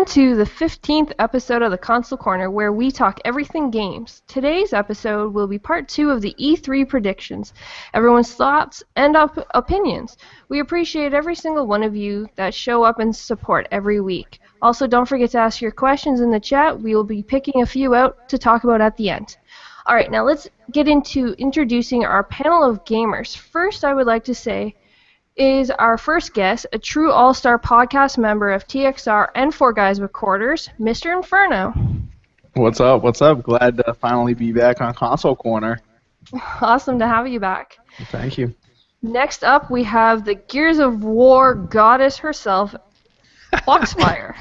again to the 15th episode of the Console Corner, where we talk everything games. Today's episode will be part 2 of the E3 predictions, everyone's thoughts and opinions. We appreciate every single one of you that show up and support every week. Also, don't forget to ask your questions in the chat. We will be picking a few out to talk about at the end. Alright, now let's get into introducing our panel of gamers. First, I would like to say is our first guest, a true all-star podcast member of TXR and Four Guys with Quarters, Mr. Inferno. What's up? What's up? Glad to finally be back on Console Corner. Awesome to have you back. Thank you. Next up, we have the Gears of War goddess herself, Foxfire.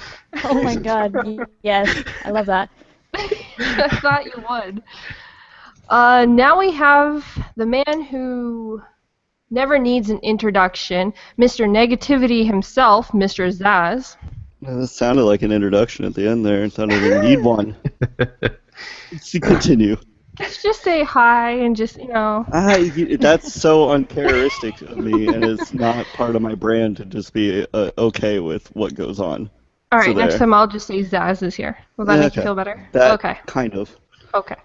Oh my god, yes, I love that. I thought you would. Now we have the man who never needs an introduction, Mr. Negativity himself, Mr. Zazz. That sounded like an introduction at the end there. It sounded like we need one. Let's continue. Just say hi and just, That's so uncharacteristic of me, and it's not part of my brand to just be okay with what goes on. All right, next time I'll just say Zazz is here. Will that make you feel better? Okay. Kind of. Okay.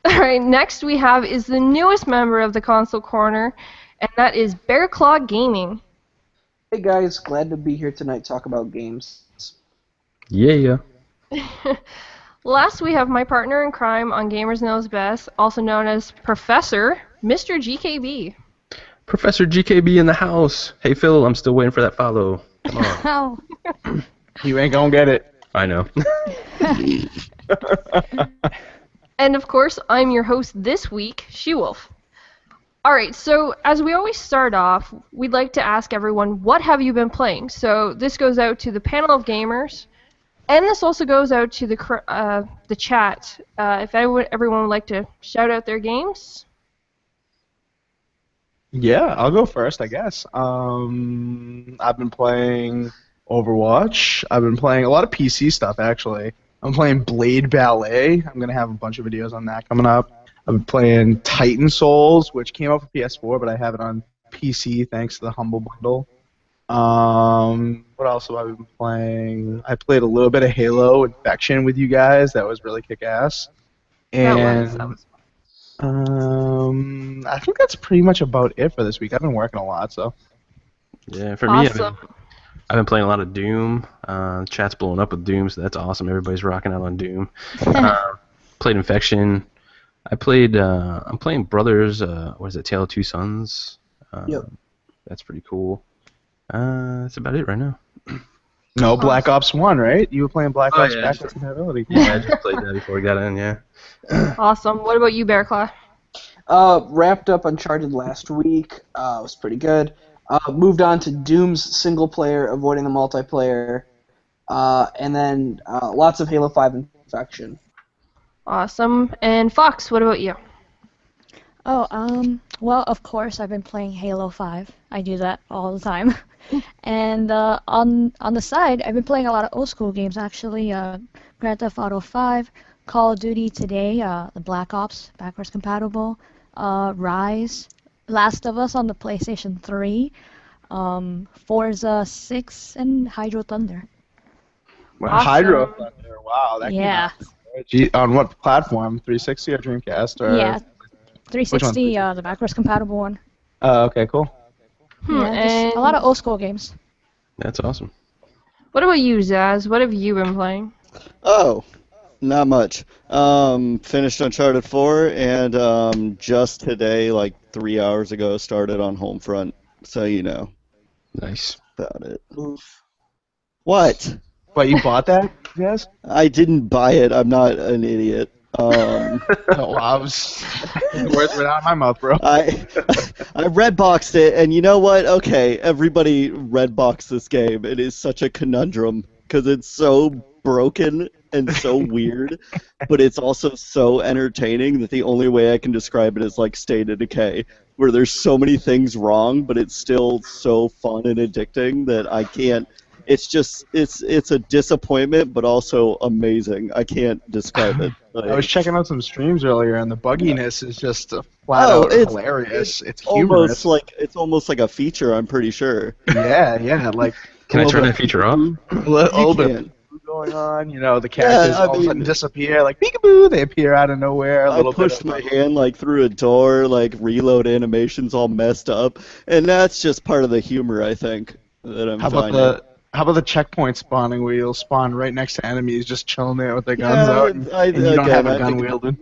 All right, next we have is the newest member of the Console Corner, and that is Bear Claw Gaming. Hey guys, glad to be here tonight to talk about games. Yeah. Last, we have my partner in crime on Gamers Knows Best, also known as Professor, Mr. GKB. Professor GKB in the house. Hey Phil, I'm still waiting for that follow. Come on. You ain't gonna get it. I know. And of course, I'm your host this week, SheWolf. Alright, so as we always start off, we'd like to ask everyone, what have you been playing? So this goes out to the panel of gamers, and this also goes out to the chat. If everyone would like to shout out their games. Yeah, I'll go first, I guess. I've been playing Overwatch. I've been playing a lot of PC stuff, actually. I'm playing Blade Ballet. I'm going to have a bunch of videos on that coming up. I've been playing Titan Souls, which came out for PS4, but I have it on PC thanks to the Humble Bundle. What else have I been playing? I played a little bit of Halo Infection with you guys. That was really kick-ass. And That was I think that's pretty much about it for this week. I've been working a lot, so. Yeah, for awesome. me, I've been playing a lot of Doom. Chat's blowing up with Doom, so that's awesome. Everybody's rocking out on Doom. Played Infection. I'm playing Brothers, what is it, Tale of Two Sons? Yep. That's pretty cool. That's about it right now. No, Black Ops 1, right? You were playing Black Ops yeah, backwards compatibility. Yeah, I just played that before we got in, yeah. Awesome. What about you, Bear Claw? Wrapped up Uncharted last week. It was pretty good. Moved on to Doom's single player, avoiding the multiplayer. And then lots of Halo 5 Infection. Awesome. And Fox, what about you? Well, of course, I've been playing Halo 5. I do that all the time. And on the side, I've been playing a lot of old school games, actually. Grand Theft Auto 5, Call of Duty today, the Black Ops, backwards compatible, Rise, Last of Us on the PlayStation 3, Forza 6, and Hydro Thunder. Wow, Awesome. Hydro Thunder, wow. That Yeah. on what platform? 360 or Dreamcast? Or Yeah, 360, the backwards compatible one. Okay, cool. Yeah, just and a lot of old school games. That's awesome. what about you, Zazz? What have you been playing? Oh, not much. Finished Uncharted 4, and just today, like 3 hours ago, started on Homefront. So you know Nice. about it. What? Wait, you bought that, yes? I didn't buy it. I'm not an idiot. Oh, I was... Words were out of my mouth, bro. I redboxed it, and you know what? Okay, everybody redbox this game. It is such a conundrum because it's so broken and so weird, but it's also so entertaining that the only way I can describe it is like State of Decay, where there's so many things wrong, but it's still so fun and addicting that I can't. It's just it's a disappointment, but also amazing. I can't describe it. I was checking out some streams earlier, and the bugginess is just flat out hilarious. It's humorous. It's almost like a feature. I'm pretty sure. Yeah, like. Can I turn that feature off? A little bit. going on. You know, the characters I all of a sudden mean- disappear, like peekaboo, they appear out of nowhere. A I little pushed bit of, my hand like through a door, like reload animations all messed up, and that's just part of the humor, I think, that I'm How about finding. the checkpoint spawning where you'll spawn right next to enemies, just chilling there with their guns Yeah, out, and you don't have a gun think wielding.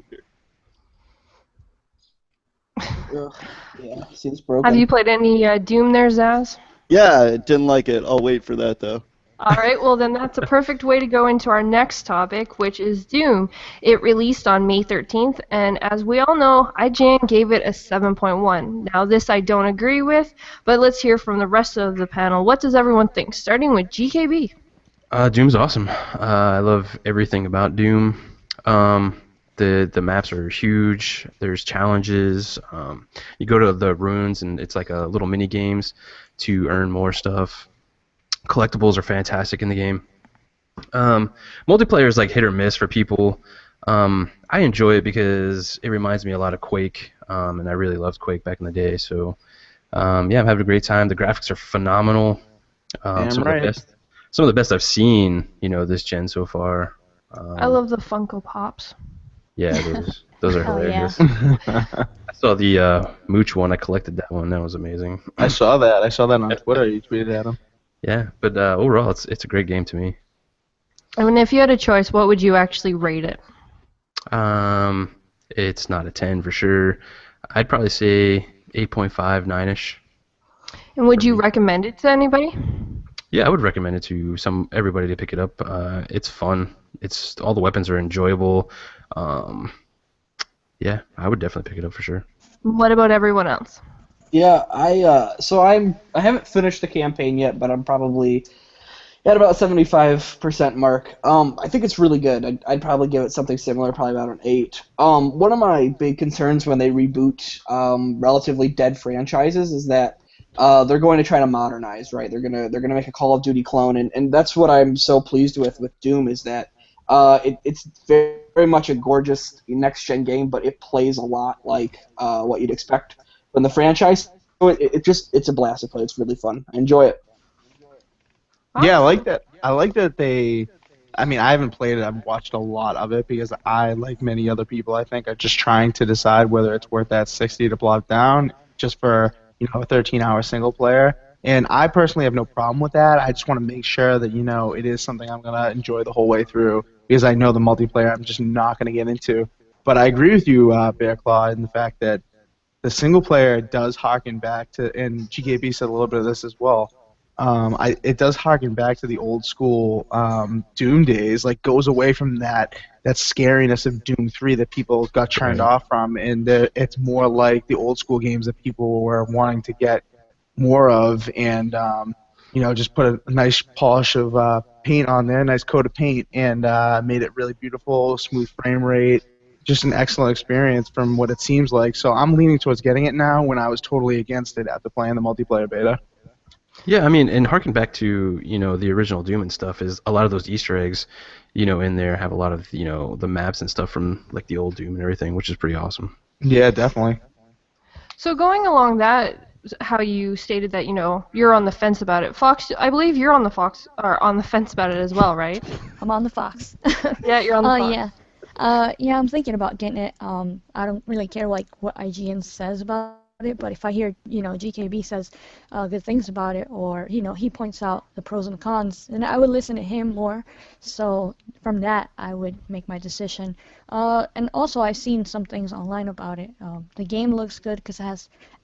Ugh, yeah, seems broken. Have you played any Doom there, Zazz? Yeah, I didn't like it. I'll wait for that though. Alright, well then that's a perfect way to go into our next topic, which is Doom. It released on May 13th, and as we all know, IGN gave it a 7.1. Now this I don't agree with, but let's hear from the rest of the panel. What does everyone think? Starting with GKB. Doom's awesome. I love everything about Doom. The maps are huge. There's challenges. You go to the ruins and it's like a little mini games to earn more stuff. Collectibles are fantastic in the game. Multiplayer is like hit or miss for people. I enjoy it because it reminds me a lot of Quake, and I really loved Quake back in the day. So yeah, I'm having a great time. The graphics are phenomenal. Some of the best I've seen, this gen so far. I love the Funko Pops. Yeah, those are Oh, yeah. hilarious. I saw the Mooch one. I collected that one. That was amazing. I saw that on Twitter. You tweeted at him. Yeah, but overall, it's a great game to me. I mean, if you had a choice, what would you actually rate it? It's not a 10 for sure. I'd probably say 8.5, 9ish. And would you recommend it to anybody? Yeah, I would recommend it to everybody to pick it up. It's fun. All the weapons are enjoyable. Yeah, I would definitely pick it up for sure. What about everyone else? Yeah, I haven't finished the campaign yet, but I'm probably at about 75% mark. I think it's really good. I'd probably give it something similar, probably about an 8. One of my big concerns when they reboot relatively dead franchises is that they're going to try to modernize, right? They're gonna make a Call of Duty clone, and that's what I'm so pleased with Doom is that it's very, very much a gorgeous next gen game, but it plays a lot like what you'd expect from the franchise. So it's a blast to play. It's really fun. I enjoy it. Yeah, I like that. I like that they. I mean, I haven't played it. I've watched a lot of it because I, like many other people, I think, are just trying to decide whether it's worth that 60 to plop down just for a 13-hour single player. And I personally have no problem with that. I just want to make sure that it is something I'm gonna enjoy the whole way through because I know the multiplayer I'm just not gonna get into. But I agree with you, Bear Claw, in the fact that the single player does harken back to, and GKB said a little bit of this as well. It does harken back to the old school Doom days. Like goes away from that scariness of Doom 3 that people got turned off from, and it's more like the old school games that people were wanting to get more of, and just put a nice polish of paint on there, nice coat of paint, and made it really beautiful, smooth frame rate. Just an excellent experience from what it seems like. So I'm leaning towards getting it now when I was totally against it after playing the multiplayer beta. Yeah, I mean, and harken back to, the original Doom and stuff is a lot of those Easter eggs, in there have a lot of, the maps and stuff from, like, the old Doom and everything, which is pretty awesome. Yeah, definitely. So going along that, how you stated that, you're on the fence about it. Fox, I believe you're on the fence about it as well, right? I'm on the Fox. Yeah, you're on the Fox. Yeah. Yeah, I'm thinking about getting it. I don't really care like what IGN says about it, but if I hear, GKB says good things about it, or, he points out the pros and the cons, then I would listen to him more. So from that, I would make my decision. And also, I've seen some things online about it. The game looks good because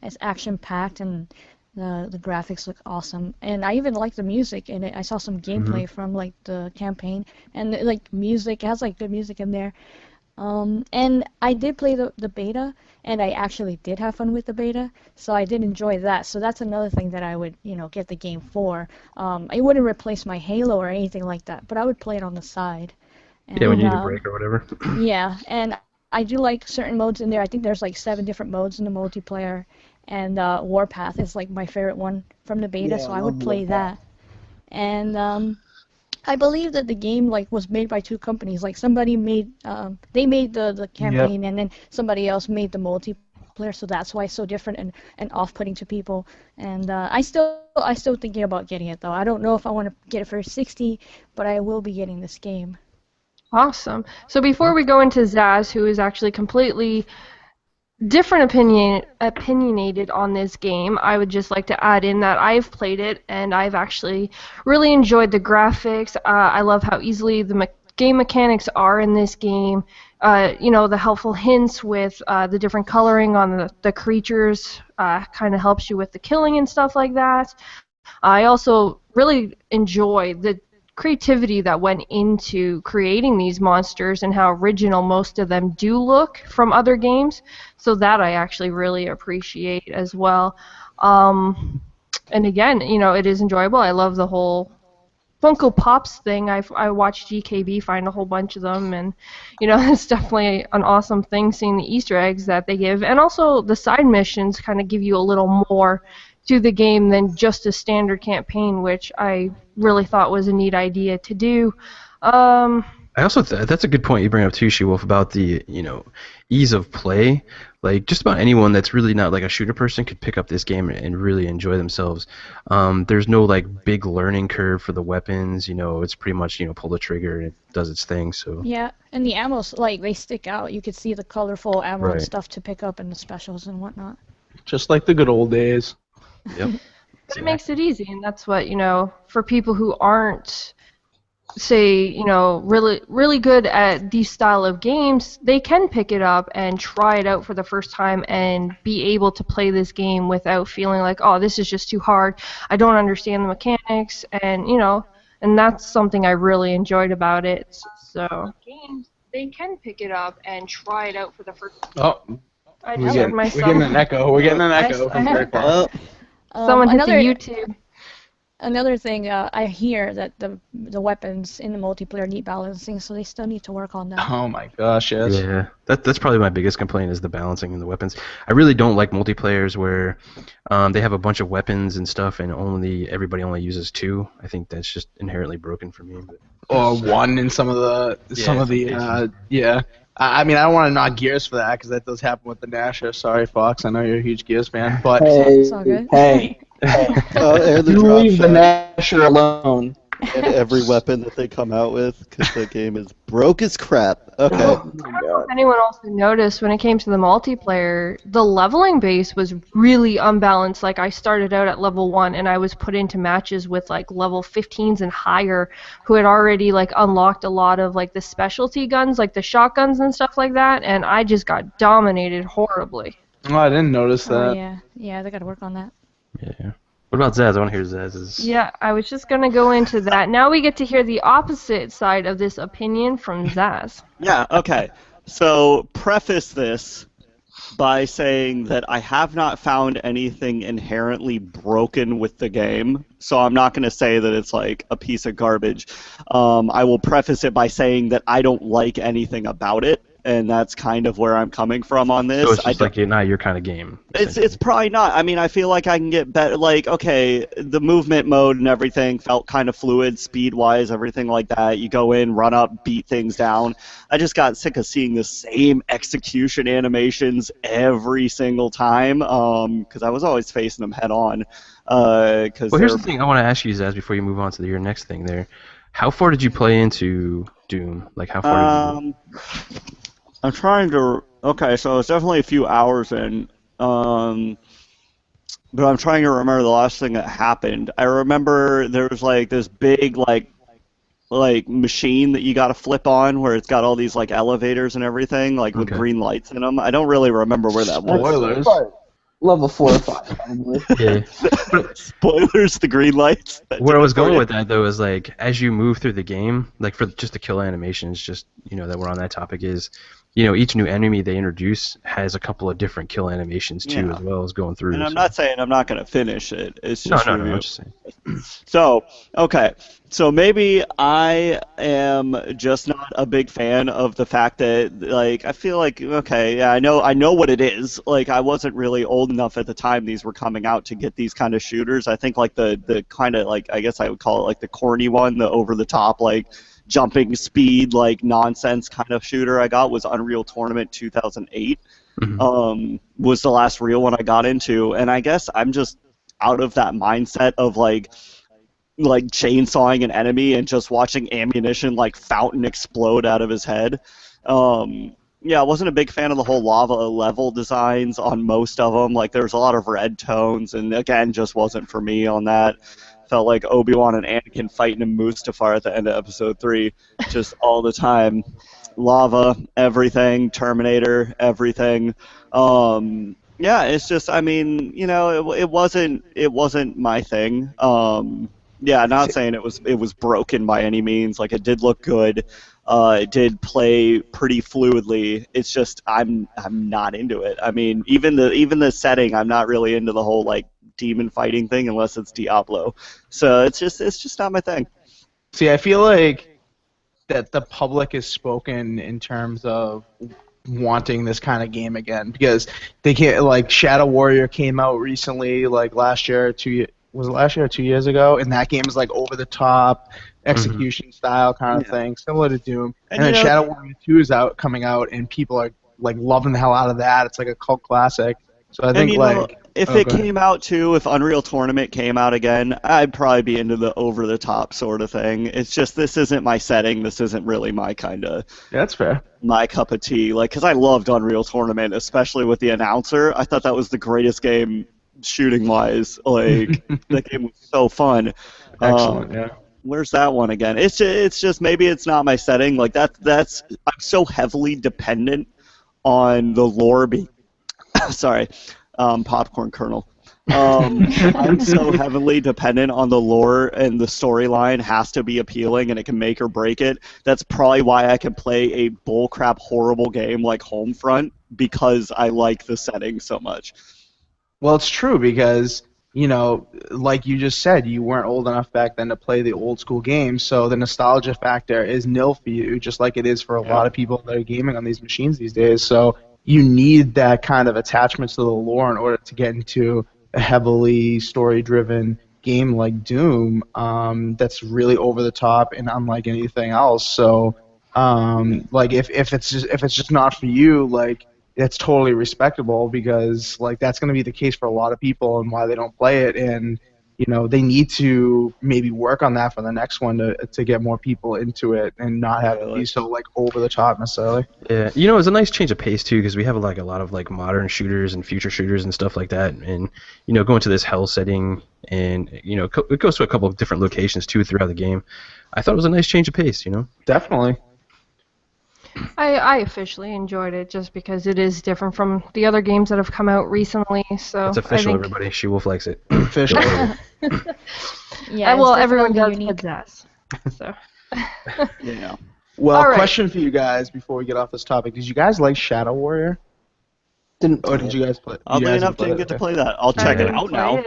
it's action-packed and the graphics look awesome. And I even like the music in it. I saw some gameplay from like the campaign, and music, it has like good music in there. And I did play the beta, and I actually did have fun with the beta, so I did enjoy that. So that's another thing that I would, get the game for. I wouldn't replace my Halo or anything like that, but I would play it on the side. And, Yeah, when you need a break or whatever. Yeah, and I do like certain modes in there. I think there's like 7 different modes in the multiplayer, and Warpath is like my favorite one from the beta, Yeah, so I I would love play Warpath. that. And I believe that the game was made by 2 companies. Like somebody made they made the campaign, and then somebody else made the multiplayer. multiplayer, so that's why it's so different and off-putting to people. And I still thinking about getting it though. I don't know if I want to get it for 60, but I will be getting this game. Awesome. So before we go into Zazz, who is actually completely opinionated on this game, I would just like to add in that I've played it and I've actually really enjoyed the graphics. I love how easily the game mechanics are in this game. The helpful hints with the different coloring on the creatures kind of helps you with the killing and stuff like that. I also really enjoy the creativity that went into creating these monsters and how original most of them do look from other games. So that I actually really appreciate as well. And again, it is enjoyable. I love the whole Funko Pops thing. I watched GKB find a whole bunch of them, and it's definitely an awesome thing seeing the Easter eggs that they give, and also the side missions kind of give you a little more to the game than just a standard campaign, which I really thought was a neat idea to do. I also that's a good point you bring up too, SheWolf, about the ease of play. Like just about anyone that's really not like a shooter person could pick up this game and really enjoy themselves. There's no like big learning curve for the weapons. It's pretty much pull the trigger and it does its thing. So Yeah, and the ammos, like, they stick out. You could see the colorful ammo and Right. stuff to pick up and the specials and whatnot. Just like the good old days. Yep. But it makes it easy, and that's what, for people who aren't, say, really good at these style of games, they can pick it up and try it out for the first time and be able to play this game without feeling like, oh, this is just too hard, I don't understand the mechanics, and, and that's something I really enjoyed about it. So, games, they can pick it up and try it out for the first time. Oh, I we're just heard myself. getting an echo. We're getting an echo I from heard Great that. Paul. Someone hit the another, YouTube. Another thing, I hear that the weapons in the multiplayer need balancing, so they still need to work on that. Oh my gosh, yes. Yeah, that's probably my biggest complaint is the balancing in the weapons. I really don't like multiplayers where they have a bunch of weapons and stuff and everybody only uses 2. I think that's just inherently broken for me. But. Or 1 in some of the yeah. I mean, I don't want to knock Gears for that because that does happen with the Nasher. Sorry, Fox. I know you're a huge Gears fan, but It's all good. Hey, And the you drop leave the shot Nasher alone. and every weapon that they come out with, because the game is broke as crap. Okay. Oh my I don't know God. if anyone also noticed when it came to the multiplayer, the leveling base was really unbalanced. Like, I started out at level 1 and I was put into matches with like level 15s and higher who had already like unlocked a lot of like the specialty guns, like the shotguns and stuff like that, and I just got dominated horribly. oh, I didn't notice that. Oh yeah, they gotta work on that. Yeah. What about Zazz? I want to hear Zazz's. Yeah, I was just going to go into that. Now we get to hear the opposite side of this opinion from Zazz. Yeah, okay. So, preface this by saying that I have not found anything inherently broken with the game, so I'm not going to say that it's like a piece of garbage. I will preface it by saying that I don't like anything about it, and that's kind of where I'm coming from on this. So it's just like not your kind of game. It's probably not. I mean, I feel like I can get better. Like, okay, the movement mode and everything felt kind of fluid, speed-wise, everything like that. You go in, run up, beat things down. I just got sick of seeing the same execution animations every single time because I was always facing them head-on. Well, here's the thing I want to ask you, Zazz, before you move on to your next thing there. How far did you play into Doom? Like, how far did you... I'm trying to. Okay, so it's definitely a few hours in. But I'm trying to remember the last thing that happened. I remember there was like this big like machine that you got to flip on where it's got all these like elevators and everything like with Okay. green lights in them. I don't really remember where that was. Spoilers. Level 4 or 5, probably. Yeah. Spoilers, the green lights. Where I was going with that though is like as you move through the game, like for just the kill animations, just that we're on that topic is, each new enemy they introduce has a couple of different kill animations too, Yeah. as well as going through. And I'm so- not saying I'm not going to finish it. It's No, just no, review. I'm just saying. So, okay. So maybe I am just not a big fan of the fact that, like, I feel like, okay, yeah, I know what it is. Like, I wasn't really old enough at the time these were coming out to get these kind of shooters. I think, like, the kind of, like, I guess I would call it, like, the corny one, the over-the-top, like, jumping speed, like, nonsense kind of shooter I got was Unreal Tournament 2008. was the last real one I got into, and I guess I'm just out of that mindset of like chainsawing an enemy and just watching ammunition like fountain explode out of his head. Yeah, I wasn't a big fan of the whole lava level designs on most of them. Like, there was a lot of red tones, and again, just wasn't for me on that. Felt like Obi-Wan and Anakin fighting a Mustafar at the end of Episode 3, just all the time. Lava, everything, Terminator, everything. Yeah, it's just, I mean, you know, it wasn't my thing. Yeah, not saying it was broken by any means. Like, it did look good. It did play pretty fluidly. It's just I'm not into it. I mean, even the setting, I'm not really into the whole like demon fighting thing unless it's Diablo. So it's just not my thing. See, I feel like that the public is spoken in terms of wanting this kind of game again, because they can't, like, Shadow Warrior came out recently, like last year, was it last year or 2 years ago? And that game is like over the top execution style kind of thing, similar to Doom. And then Shadow Warrior 2 is coming out, and people are like loving the hell out of that. It's like a cult classic. So I think if it came out too, if Unreal Tournament came out again, I'd probably be into the over the top sort of thing. It's just this isn't my setting. This isn't really my kind of. Yeah, that's fair. My cup of tea, like, because I loved Unreal Tournament, especially with the announcer. I thought that was the greatest game shooting wise. Like, that game was so fun. Excellent. Yeah. Where's that one again? It's just maybe it's not my setting. Like that's I'm so heavily dependent on the lore. Sorry, popcorn kernel. I'm so heavily dependent on the lore, and the storyline has to be appealing, and it can make or break it. That's probably why I can play a bullcrap horrible game like Homefront, because I like the setting so much. Well, it's true, because, you know, like you just said, you weren't old enough back then to play the old school games, so the nostalgia factor is nil for you, just like it is for a lot of people that are gaming on these machines these days. So you need that kind of attachment to the lore in order to get into a heavily story-driven game like Doom, that's really over the top and unlike anything else. So, like, if it's just not for you, like, it's totally respectable, because, like, that's going to be the case for a lot of people and why they don't play it. And, you know, they need to maybe work on that for the next one to get more people into it and not have it be so, like, over the top necessarily. Yeah, you know, it's a nice change of pace too, because we have like a lot of like modern shooters and future shooters and stuff like that, and, you know, going to this hell setting, and, you know, it goes to a couple of different locations too throughout the game. I thought it was a nice change of pace, you know. Definitely. I officially enjoyed it just because it is different from the other games that have come out recently. So it's official, everybody. SheWolf likes it. Official. Yeah, well, everyone does unique. Zazz. So. Yeah. Well, right. question for you guys before we get off this topic: did you guys like Shadow Warrior? Didn't. Or did you guys play? Oddly enough, didn't get to play that. I'll check it out now.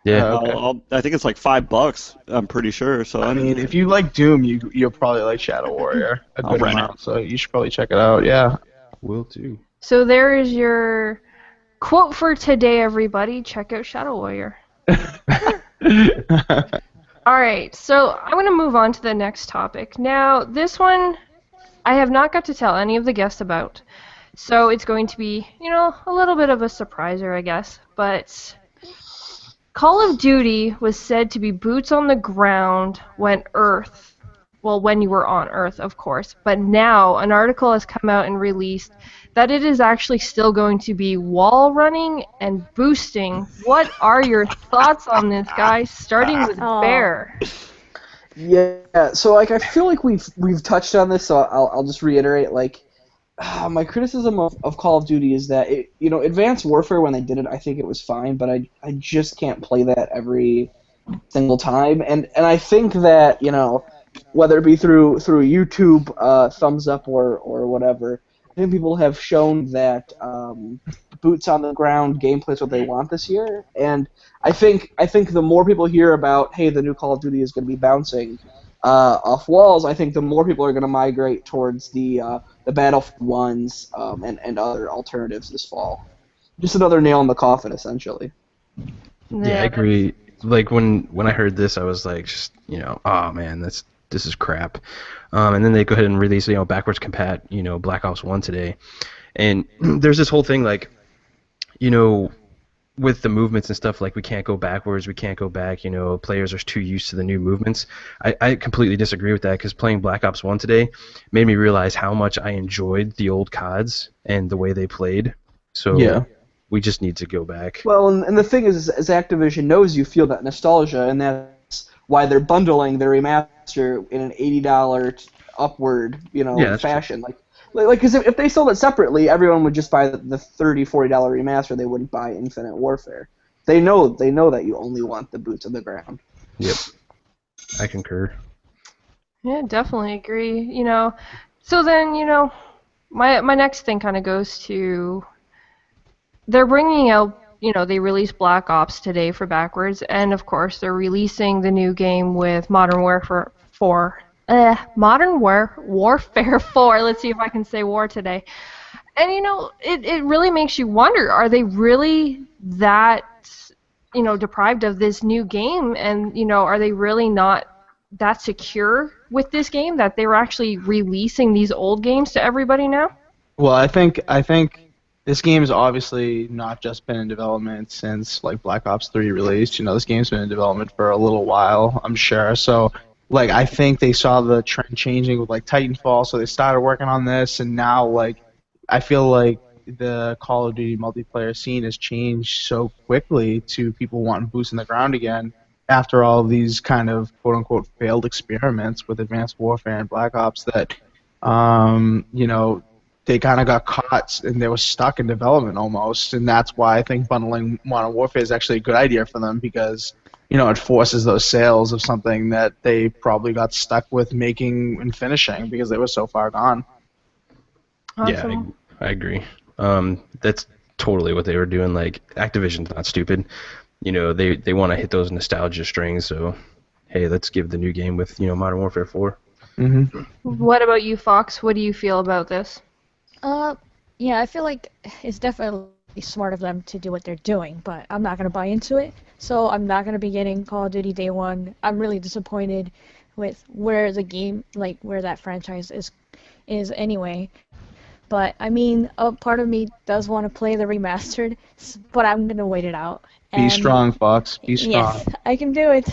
Yeah. Okay. I think it's like $5. I'm pretty sure. So I mean, if you like Doom, you'll probably like Shadow Warrior a good amount. So you should probably check it out. Yeah. Will too. So there is your quote for today, everybody. Check out Shadow Warrior. Alright, so I'm going to move on to the next topic. Now, this one I have not got to tell any of the guests about. So it's going to be, you know, a little bit of a surpriser, I guess. But Call of Duty was said to be boots on the ground when you were on Earth, of course. But now an article has come out and released that it is actually still going to be wall running and boosting. What are your thoughts on this, guys? Starting with Bear. Yeah, so like I feel like we've touched on this, so I'll just reiterate. Like, my criticism of Call of Duty is that Advanced Warfare, when they did it, I think it was fine, but I just can't play that every single time, and I think that, you know, whether it be through YouTube thumbs up or whatever, I think people have shown that boots on the ground gameplay is what they want this year, and I think the more people hear about, hey, the new Call of Duty is going to be bouncing off walls, I think the more people are going to migrate towards the Battlefield ones and other alternatives this fall. Just another nail in the coffin, essentially. Yeah, I agree. Like when I heard this, I was like, just, you know, oh man, this is crap. And then they go ahead and release, you know, backwards compat, you know, Black Ops 1 today. And there's this whole thing like, you know, with the movements and stuff, like we can't go backwards, we can't go back, you know, players are too used to the new movements. I completely disagree with that, because playing Black Ops 1 today made me realize how much I enjoyed the old CODs and the way they played. So Yeah. we just need to go back. Well, and the thing is Activision knows you feel that nostalgia, and that's why they're bundling their remaster in an $80 upward, Yeah, that's fashion. Like, because if they sold it separately, everyone would just buy the $30, $40 remaster. They wouldn't buy Infinite Warfare. They know that you only want the boots on the ground. Yep. I concur. Yeah, definitely agree. So then, my next thing kind of goes to, they're bringing out, they released Black Ops today for backwards, and of course they're releasing the new game with Modern Warfare 4. Warfare 4. Let's see if I can say war today. And it really makes you wonder, are they really that deprived of this new game, and are they really not that secure with this game that they were actually releasing these old games to everybody now? Well, I think this game has obviously not just been in development since like Black Ops 3 released. This game's been in development for a little while, I'm sure. So like I think they saw the trend changing with like Titanfall, so they started working on this, and now like I feel like the Call of Duty multiplayer scene has changed so quickly to people wanting boots in the ground again after all of these kind of quote unquote failed experiments with Advanced Warfare and Black Ops that they kind of got caught and they were stuck in development almost, and that's why I think bundling Modern Warfare is actually a good idea for them, because it forces those sales of something that they probably got stuck with making and finishing because they were so far gone. Awesome. Yeah, I agree. That's totally what they were doing. Like, Activision's not stupid. They want to hit those nostalgia strings, so hey, let's give the new game with, Modern Warfare 4. Mm-hmm. What about you, Fox? What do you feel about this? Yeah, I feel like it's definitely smart of them to do what they're doing, but I'm not going to buy into it, so I'm not going to be getting Call of Duty Day 1. I'm really disappointed with where the game, like, where that franchise is anyway. But, I mean, a part of me does want to play the remastered, but I'm going to wait it out. Be strong, Fox. Be strong. Yes, I can do it.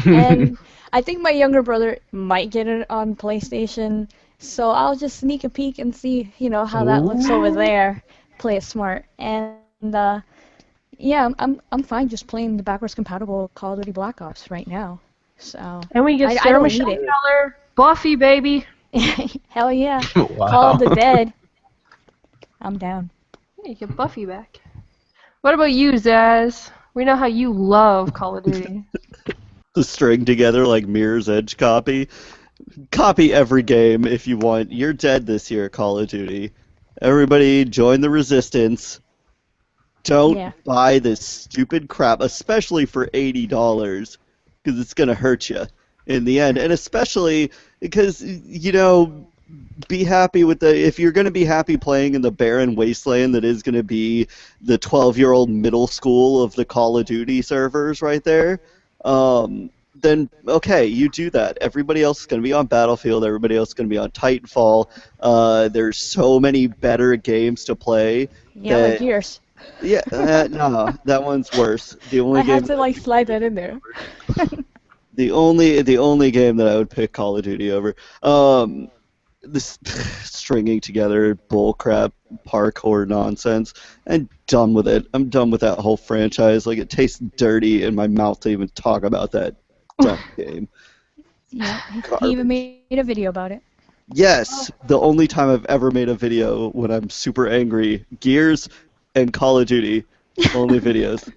And I think my younger brother might get it on PlayStation, so I'll just sneak a peek and see, how that looks over there. Play it smart. And, yeah, I'm fine just playing the backwards compatible Call of Duty Black Ops right now. So And we get I Sarah don't Michelle need it. Gellar, Buffy, baby. Hell yeah. Wow. Call of the Dead. I'm down. Yeah, you get Buffy back. What about you, Zazz? We know how you love Call of Duty. The string together like Mirror's Edge copy. Copy every game if you want. You're dead this year, Call of Duty. Everybody join the resistance. Don't buy this stupid crap, especially for $80, because it's going to hurt you in the end. And especially because, be happy with if you're going to be happy playing in the barren wasteland that is going to be the 12-year-old middle school of the Call of Duty servers right there, then okay, you do that. Everybody else is going to be on Battlefield. Everybody else is going to be on Titanfall. There's so many better games to play. Yeah, like Gears. Yeah, no, that one's worse. The only I had game. to slide that in there. The only game that I would pick Call of Duty over. This stringing together bullcrap parkour nonsense. I'm done with it. I'm done with that whole franchise. Like, it tastes dirty in my mouth to even talk about that dumb game. Yeah, he even made a video about it. Yes, the only time I've ever made a video when I'm super angry. Gears and Call of Duty, only videos.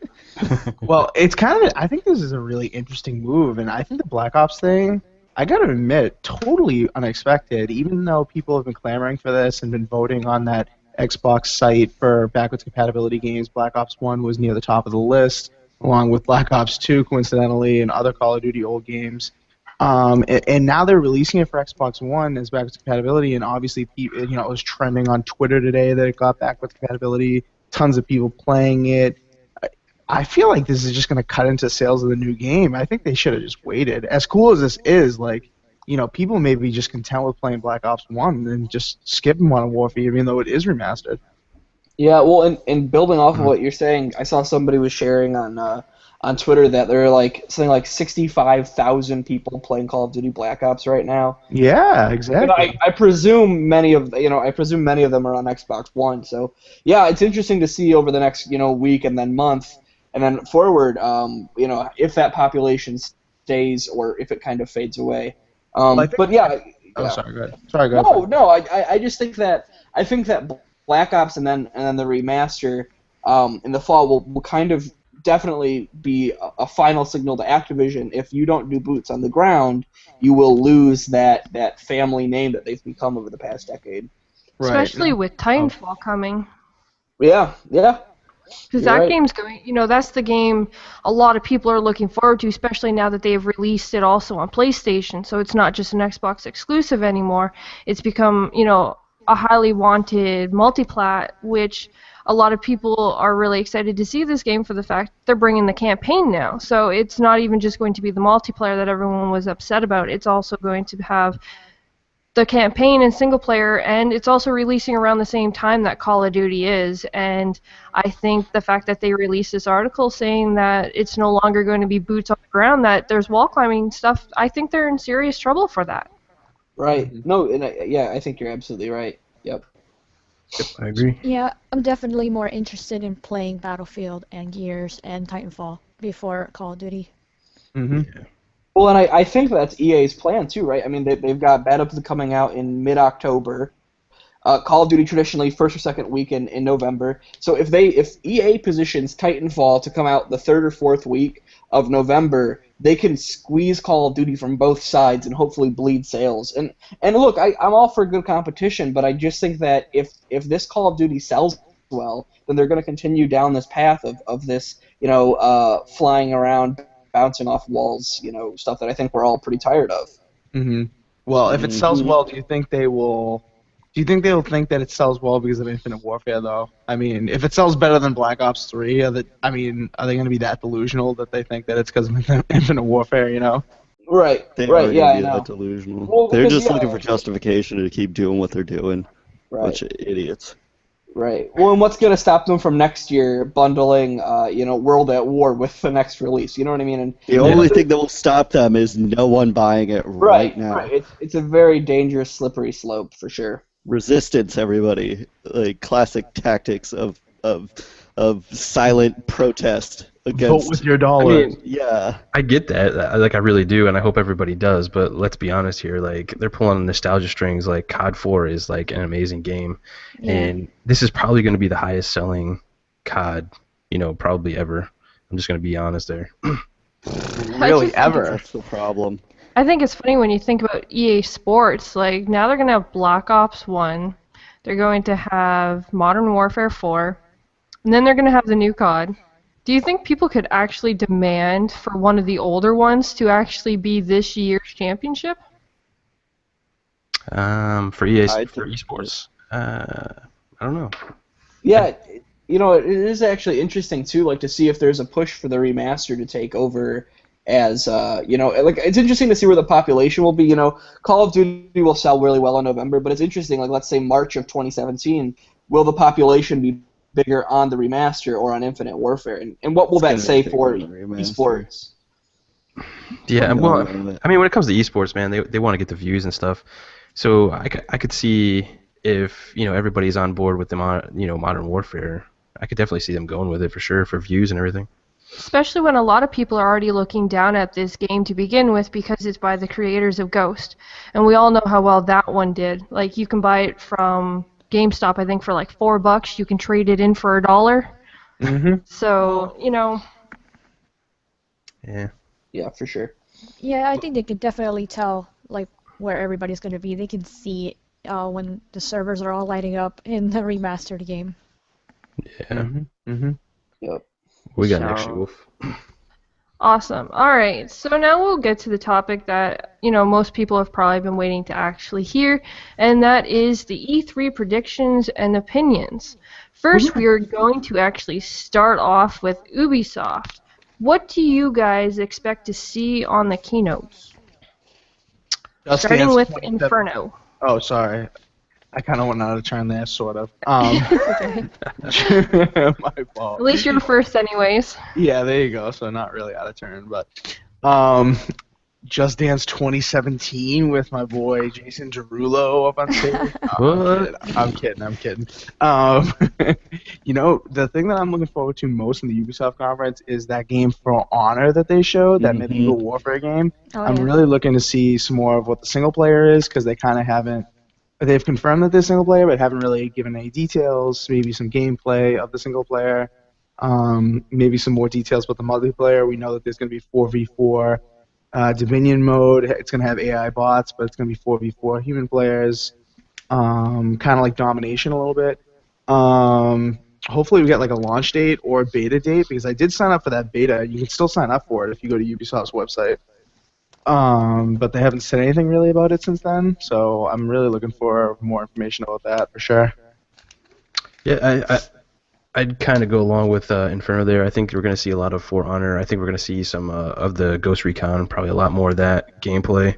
Well, it's kind of. I think this is a really interesting move, and I think the Black Ops thing, I gotta admit, totally unexpected. Even though people have been clamoring for this and been voting on that Xbox site for backwards compatibility games, Black Ops 1 was near the top of the list, along with Black Ops 2, coincidentally, and other Call of Duty old games. And now they're releasing it for Xbox One as backwards compatibility, and obviously, it was trending on Twitter today that it got backwards compatibility. Tons of people playing it. I feel like this is just going to cut into sales of the new game. I think they should have just waited. As cool as this is, like, people may be just content with playing Black Ops 1 and just skipping Modern Warfare, even though it is remastered. Yeah, well, and building off of what you're saying, I saw somebody was sharing on Twitter that there are like something like 65,000 people playing Call of Duty Black Ops right now. Yeah, exactly. I presume many of them are on Xbox One. So yeah, it's interesting to see over the next week and then month and then forward, if that population stays or if it kind of fades away. Well, I think, But yeah, oh, yeah. sorry, go ahead. Sorry, go ahead. No, I just think that Black Ops and then the remaster in the fall will kind of definitely be a final signal to Activision. If you don't do boots on the ground, you will lose that family name that they've become over the past decade. Right. Especially with Titanfall coming. Yeah. Because You're that right. game's going, that's the game a lot of people are looking forward to, especially now that they've released it also on PlayStation. So it's not just an Xbox exclusive anymore. It's become, a highly wanted multiplat, which a lot of people are really excited to see this game for the fact they're bringing the campaign now. So it's not even just going to be the multiplayer that everyone was upset about. It's also going to have the campaign and single player, and it's also releasing around the same time that Call of Duty is. And I think the fact that they released this article saying that it's no longer going to be boots on the ground, that there's wall climbing stuff, I think they're in serious trouble for that. Right. No, and I think you're absolutely right. Yep. I agree. Yeah, I'm definitely more interested in playing Battlefield and Gears and Titanfall before Call of Duty. Mm-hmm. Well, and I think that's EA's plan too, right? I mean, they've got Battlefield coming out in mid-October. Call of Duty traditionally first or second week in November. So if EA positions Titanfall to come out the third or fourth week of November, they can squeeze Call of Duty from both sides and hopefully bleed sales. And look, I'm all for good competition, but I just think that if this Call of Duty sells well, then they're going to continue down this path of this, flying around, bouncing off walls, stuff that I think we're all pretty tired of. Mm-hmm. Well, if it sells well, do you think they will think that it sells well because of Infinite Warfare, though? I mean, if it sells better than Black Ops 3, are they going to be that delusional that they think that it's because of Infinite Warfare, Right. They Right. are Yeah, gonna be I know. that delusional. Well, They're because, just looking for justification to keep doing what they're doing. Right. Bunch of idiots. Right. Well, and what's going to stop them from next year bundling, World at War with the next release? You know what I mean? And The only thing that will stop them is no one buying it right now. Right. It's a very dangerous, slippery slope for sure. Resistance, everybody. Like classic tactics of silent protest against. Vote with your dollar. I mean, Yeah. I get that. I really do, and I hope everybody does. But let's be honest here. Like, they're pulling on nostalgia strings. Like, COD 4 is like an amazing game, Yeah. and this is probably going to be the highest selling COD, probably ever. I'm just going to be honest there. Really, ever? That's the problem. I think it's funny when you think about EA Sports. Like, now they're going to have Black Ops 1, they're going to have Modern Warfare 4, and then they're going to have the new COD. Do you think people could actually demand for one of the older ones to actually be this year's championship? For EA I'd for think- esports, I don't know. Yeah, it is actually interesting too, like to see if there's a push for the remaster to take over as, like it's interesting to see where the population will be. Call of Duty will sell really well in November, but it's interesting, like let's say March of 2017, will the population be bigger on the remaster or on Infinite Warfare? And what will that It's say gonna be for bigger on the remaster. esports? Yeah, No, well, no, no. I mean, when it comes to esports, man, they want to get the views and stuff. So I could see if everybody's on board with the Modern Warfare. I could definitely see them going with it for sure for views and everything. Especially when a lot of people are already looking down at this game to begin with because it's by the creators of Ghost. And we all know how well that one did. Like, you can buy it from GameStop, I think, for like $4. You can trade it in for $1. Mm-hmm. So, Yeah. Yeah, for sure. Yeah, I think they can definitely tell like where everybody's going to be. They can see when the servers are all lighting up in the remastered game. Yeah. Mm-hmm. Mm-hmm. Yep. We got next So- SheWolf. Awesome. All right. So now we'll get to the topic that, most people have probably been waiting to actually hear, and that is the E3 predictions and opinions. First, we are going to actually start off with Ubisoft. What do you guys expect to see on the keynotes? Just Starting Dance with 27 Inferno. Oh, sorry. I kind of went out of turn there, sort of. Okay. My fault. At least you're first, anyways. Yeah, there you go. So not really out of turn, but um, Just Dance 2017 with my boy Jason Derulo up on stage. What? I'm kidding. Um, the thing that I'm looking forward to most in the Ubisoft conference is that game For Honor that they showed, that medieval warfare game. Oh, I'm yeah. really looking to see some more of what the single player is, because they kind of haven't. They've confirmed that they're single player, but haven't really given any details. Maybe some gameplay of the single player. Maybe some more details about the multiplayer. We know that there's going to be 4v4 Dominion mode. It's going to have AI bots, but it's going to be 4v4 human players. Kind of like Domination a little bit. Hopefully we get like a launch date or a beta date, because I did sign up for that beta. You can still sign up for it if you go to Ubisoft's website. But they haven't said anything really about it since then, so I'm really looking for more information about that for sure. Yeah, I'd kind of go along with Inferno there. I think we're going to see a lot of For Honor. I think we're going to see some of the Ghost Recon, probably a lot more of that gameplay.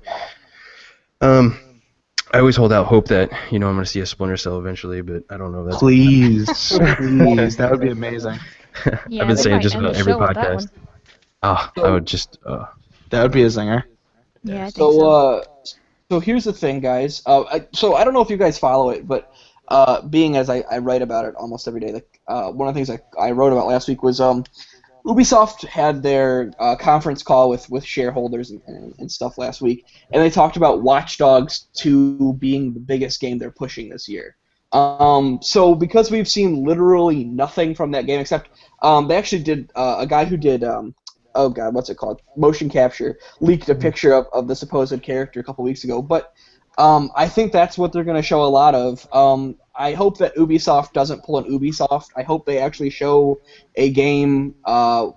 I always hold out hope that I'm going to see a Splinter Cell eventually, but I don't know. That's Please, please, that would be amazing. Yeah, I've been they saying might just end about the every show with that podcast. one. I would just. That would be a zinger. Yeah, I think so. So here's the thing, guys. So I don't know if you guys follow it, but being as I write about it almost every day, one of the things I wrote about last week was Ubisoft had their conference call with shareholders and stuff last week, and they talked about Watch Dogs 2 being the biggest game they're pushing this year. So because we've seen literally nothing from that game, except they actually did a guy who did oh god, what's it called? Motion capture leaked a picture of the supposed character a couple weeks ago, but I think that's what they're going to show a lot of. I hope that Ubisoft doesn't pull an Ubisoft. I hope they actually show a game. I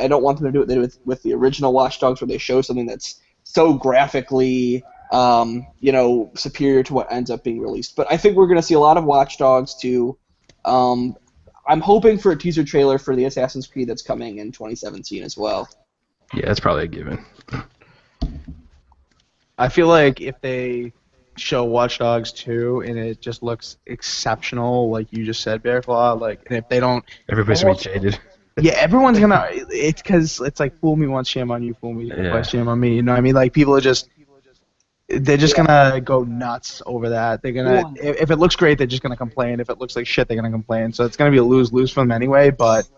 don't want them to do what they did with the original Watch Dogs, where they show something that's so graphically, superior to what ends up being released. But I think we're going to see a lot of Watch Dogs too. I'm hoping for a teaser trailer for the Assassin's Creed that's coming in 2017 as well. Yeah, that's probably a given. I feel like if they show Watch Dogs 2 and it just looks exceptional, like you just said, Bearclaw, and if they don't... Everybody's gonna be jaded. Yeah, everyone's gonna... It's because it's like, fool me once, shame on you, fool me twice, shame on me, you know what I mean? Like, people are just... They're just gonna go nuts over that. They're gonna... If it looks great, they're just gonna complain. If it looks like shit, they're gonna complain. So it's gonna be a lose-lose for them anyway, but...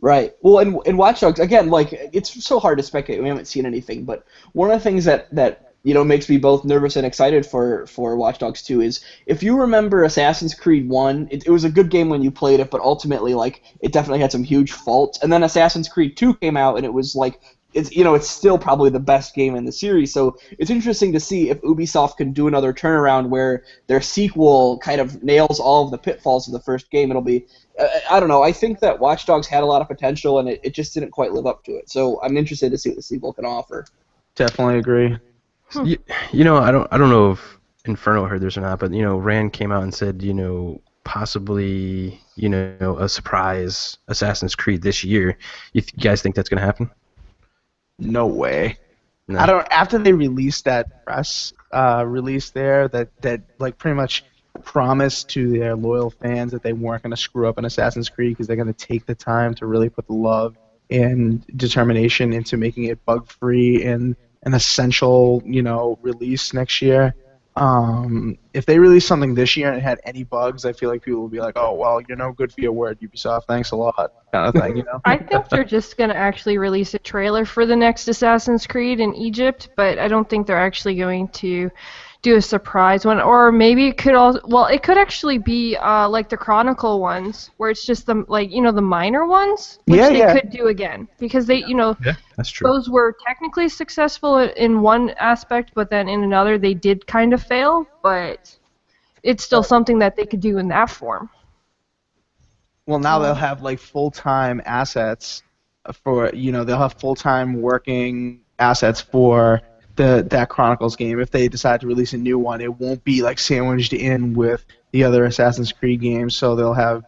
Right. Well, and Watch Dogs, again, it's so hard to speculate. We haven't seen anything, but one of the things that makes me both nervous and excited for Watch Dogs 2 is, if you remember Assassin's Creed 1, it was a good game when you played it, but ultimately, it definitely had some huge faults. And then Assassin's Creed 2 came out, and it was it's still probably the best game in the series. So it's interesting to see if Ubisoft can do another turnaround where their sequel kind of nails all of the pitfalls of the first game. It'll be, I don't know. I think that Watch Dogs had a lot of potential, and it just didn't quite live up to it. So I'm interested to see what the sequel can offer. Definitely agree. I don't know if Inferno heard this or not, but Rand came out and said possibly a surprise Assassin's Creed this year. You guys think that's gonna happen? No way. No. I don't. After they released that press release there, that pretty much promised to their loyal fans that they weren't going to screw up an Assassin's Creed, because they're going to take the time to really put the love and determination into making it bug free and an essential release next year. If they released something this year and it had any bugs, I feel like people will be like, oh, well, you're no good for your word, Ubisoft, thanks a lot, kind of thing, I think they're just going to actually release a trailer for the next Assassin's Creed in Egypt, but I don't think they're actually going to do a surprise one. Or maybe it could it could actually be like the Chronicle ones, where it's just the the minor ones, which they could do again, because they Yeah, that's true. those were technically successful in one aspect, but then in another they did kind of fail, but it's still something that they could do in that form. Well, now they'll have full-time assets for they'll have full-time working assets for that Chronicles game. If they decide to release a new one, it won't be sandwiched in with the other Assassin's Creed games. So they'll have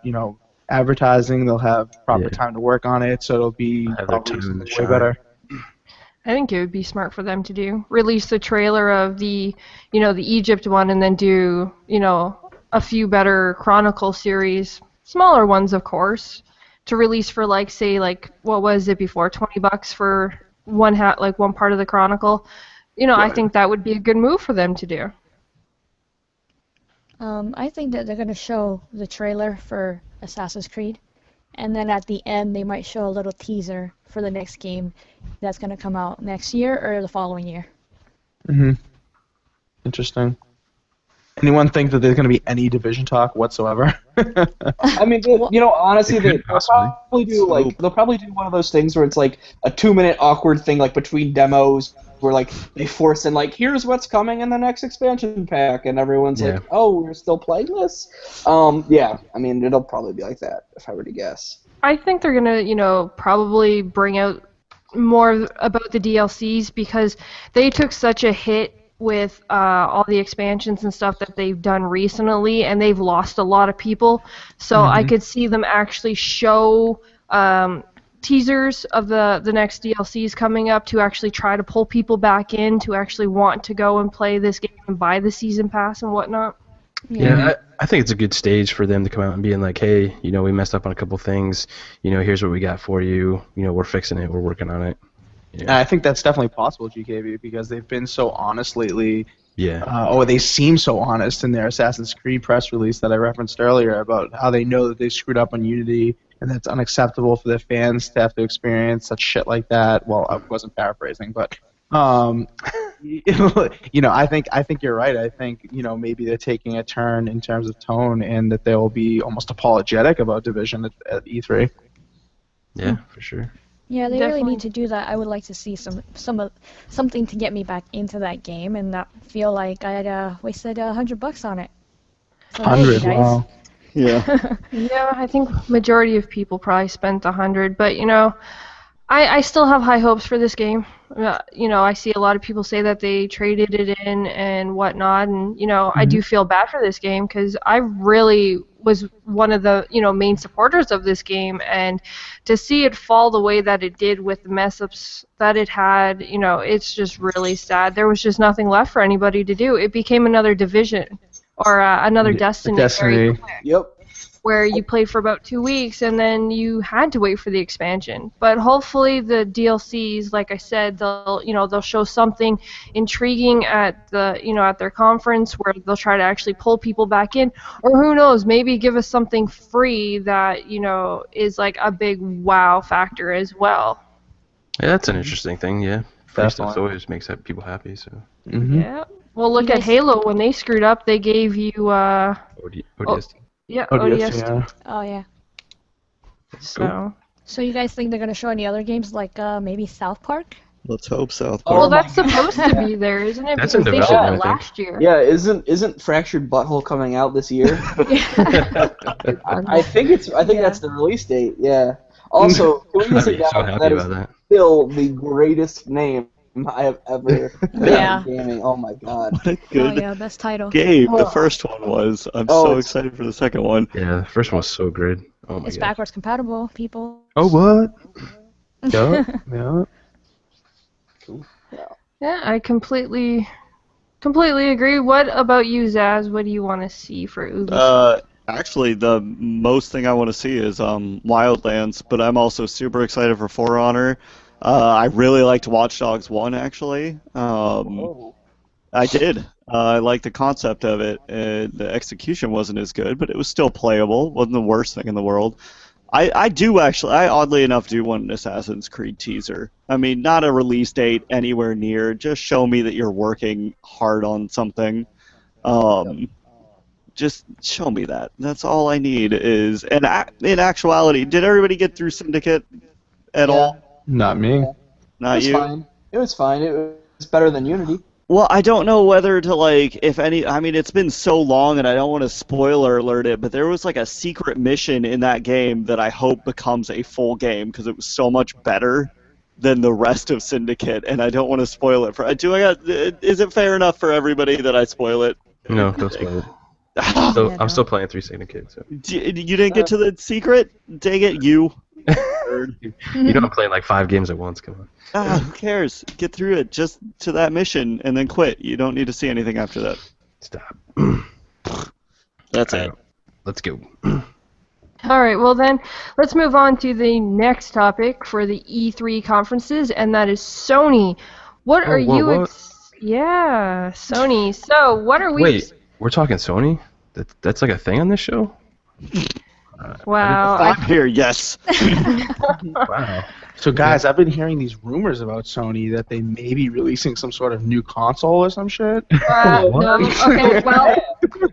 advertising, they'll have proper time to work on it. So it'll be probably way better. I think it would be smart for them to do. Release the trailer of the Egypt one, and then do, a few better Chronicle series, smaller ones, of course, to release for say what was it before, $20 for one one part of the Chronicle. I think that would be a good move for them to do. I think that they're going to show the trailer for Assassin's Creed, and then at the end they might show a little teaser for the next game that's going to come out next year or the following year. Interesting. Anyone think that there's going to be any Division talk whatsoever? I mean, honestly, they'll probably do one of those things where it's like a 2-minute awkward thing, like between demos, where they force in here's what's coming in the next expansion pack, and everyone's like, oh, we're still playing this. Yeah, I mean, it'll probably be like that if I were to guess. I think they're gonna, probably bring out more about the DLCs, because they took such a hit with all the expansions and stuff that they've done recently, and they've lost a lot of people. So I could see them actually show teasers of the next DLCs coming up to actually try to pull people back in to actually want to go and play this game and buy the season pass and whatnot. Yeah, I think it's a good stage for them to come out and being like, hey, we messed up on a couple things. Here's what we got for you. We're fixing it. We're working on it. I think that's definitely possible, GKB, because they've been so honest lately. Yeah. Or they seem so honest in their Assassin's Creed press release that I referenced earlier about how they know that they screwed up on Unity and that's unacceptable for their fans to have to experience such shit like that. Well, I wasn't paraphrasing, but I think you're right. I think maybe they're taking a turn in terms of tone, and that they will be almost apologetic about Division at E3. Yeah, for sure. Yeah, they really need to do that. I would like to see something to get me back into that game and not feel like I had wasted $100 on it. So, 100, hey, wow. Yeah. Yeah, I think majority of people probably spent 100, but I still have high hopes for this game. I see a lot of people say that they traded it in and whatnot, and I do feel bad for this game, because I really was one of the main supporters of this game, and to see it fall the way that it did with the mess ups that it had, it's just really sad. There was just nothing left for anybody to do. It became another Division or another Destiny. Yep. Where you played for about 2 weeks and then you had to wait for the expansion. But hopefully the DLCs, like I said, they'll show something intriguing at at their conference where they'll try to actually pull people back in, or who knows, maybe give us something free that is like a big wow factor as well. Yeah, that's an interesting thing. Yeah, free stuff Definitely. always makes people happy. So. Yeah. Well, look at Halo. When they screwed up, they gave you ODST. Yeah, ODS, ODS. yeah. Oh, yeah. So you guys think they're going to show any other games like maybe South Park? Let's hope South Oh, Park. well, that's supposed to be there, isn't it? That's because in they showed development, it I think. last year. Yeah, isn't Fractured Butthole coming out this year? I think that's the release date. Yeah. Also, can we I'd just be so acknowledge happy that is about that. still the greatest name I have ever heard Yeah. in gaming. Oh my god. What a Oh, good yeah, best title. game the first one was. I'm Oh, so it's- excited for the second one. Yeah, the first one was so good. Oh my It's god. backwards compatible, people. Oh, what? Yeah. Yeah, I completely agree. What about you, Zazz? What do you want to see for Ubisoft? Actually, the most thing I want to see is Wildlands, but I'm also super excited for For Honor. I really liked Watch Dogs 1, actually. I did. I liked the concept of it. The execution wasn't as good, but it was still playable. Wasn't the worst thing in the world. I oddly enough do want an Assassin's Creed teaser. I mean, not a release date anywhere near. Just show me that you're working hard on something. Just show me that. That's all I need is... And in actuality, did everybody get through Syndicate at all? Not me. Not you? It was fine. It was better than Unity. Well, I don't know whether to, if any... I mean, it's been so long, and I don't want to spoiler alert it, but there was, a secret mission in that game that I hope becomes a full game, because it was so much better than the rest of Syndicate, and I don't want to spoil it. Is it fair enough for everybody that I spoil it? No, don't spoil it. I'm still playing 3 Syndicate. So. You didn't get to the secret? Dang it, you. Word. You know I'm playing like 5 games at once. Come on. Who cares? Get through it just to that mission and then quit. You don't need to see anything after that. Stop. That's All it. right, let's go. All right, well then, let's move on to the next topic for the E3 conferences, and that is Sony. What are whoa, you? what? Yeah, Sony. So, what are we? Wait, we're talking Sony? That's like a thing on this show? Wow. I'm here, yes. Wow. So guys, I've been hearing these rumors about Sony that they may be releasing some sort of new console or some shit. No, okay, well,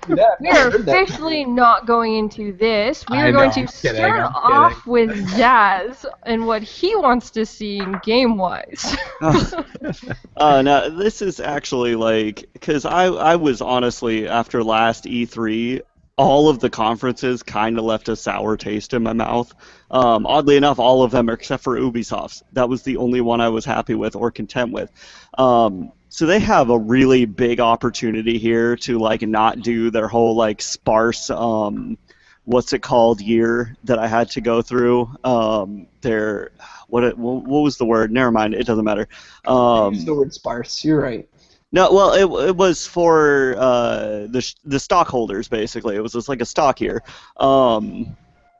Yeah, we I are heard that. officially not going into this. We I are going know, to I'm kidding, start I'm off with Zazz and what he wants to see game-wise. No, this is actually like, because I was honestly, after last E3, all of the conferences kind of left a sour taste in my mouth. Oddly enough, all of them except for Ubisoft's. That was the only one I was happy with or content with. So they have a really big opportunity here to like not do their whole like sparse what's it called year that I had to go through. Their what was the word? Never mind, it doesn't matter. Use the word sparse. You're right. No, well, it was for the stockholders basically. It was just like a stock year.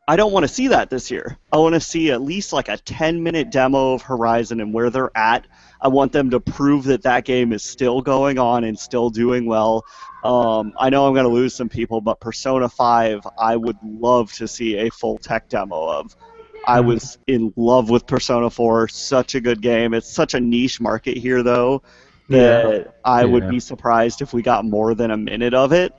I don't want to see that this year. I want to see at least like a 10-minute demo of Horizon and where they're at. I want them to prove that that game is still going on and still doing well. I know I'm going to lose some people, but Persona 5, I would love to see a full tech demo of. I was in love with Persona 4. Such a good game. It's such a niche market here, though, that I would be surprised if we got more than a minute of it.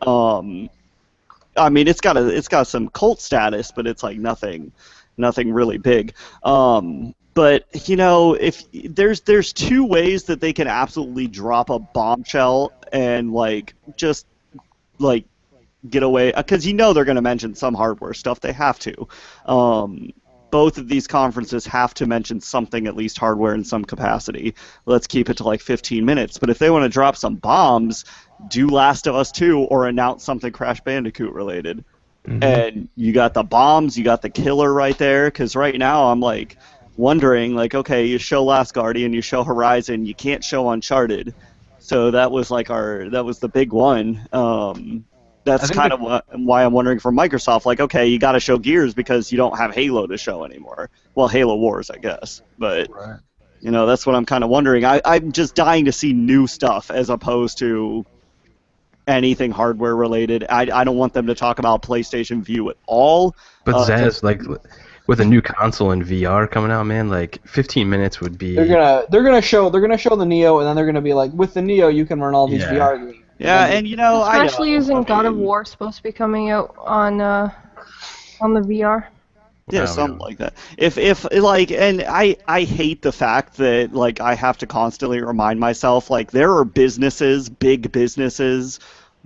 I mean, it's got some cult status, but it's like nothing really big. But you know, if there's 2 ways that they can absolutely drop a bombshell and like just like get away, because you know they're going to mention some hardware stuff. They have to. Both of these conferences have to mention something, at least hardware in some capacity. Let's keep it to like 15 minutes. But if they want to drop some bombs, do Last of Us 2 or announce something Crash Bandicoot related. And you got the bombs, you got the killer right there. Because right now I'm like wondering, like, okay, you show Last Guardian, you show Horizon, you can't show Uncharted. So that was like that was the big one. That's kind of why I'm wondering from Microsoft, like, okay, you got to show Gears because you don't have Halo to show anymore. Well, Halo Wars, I guess. But, you know, that's what I'm kind of wondering. I'm just dying to see new stuff as opposed to anything hardware related. I don't want them to talk about PlayStation View at all. But Zazz, like, with a new console and VR coming out, man, like 15 minutes would be. They're gonna show the Neo, and then they're gonna be like, with the Neo, you can run all these VR games. Yeah, and you know, Especially using God of War supposed to be coming out on the VR. Yeah, something like that. If like, and I hate the fact that like I have to constantly remind myself like there are businesses, big businesses,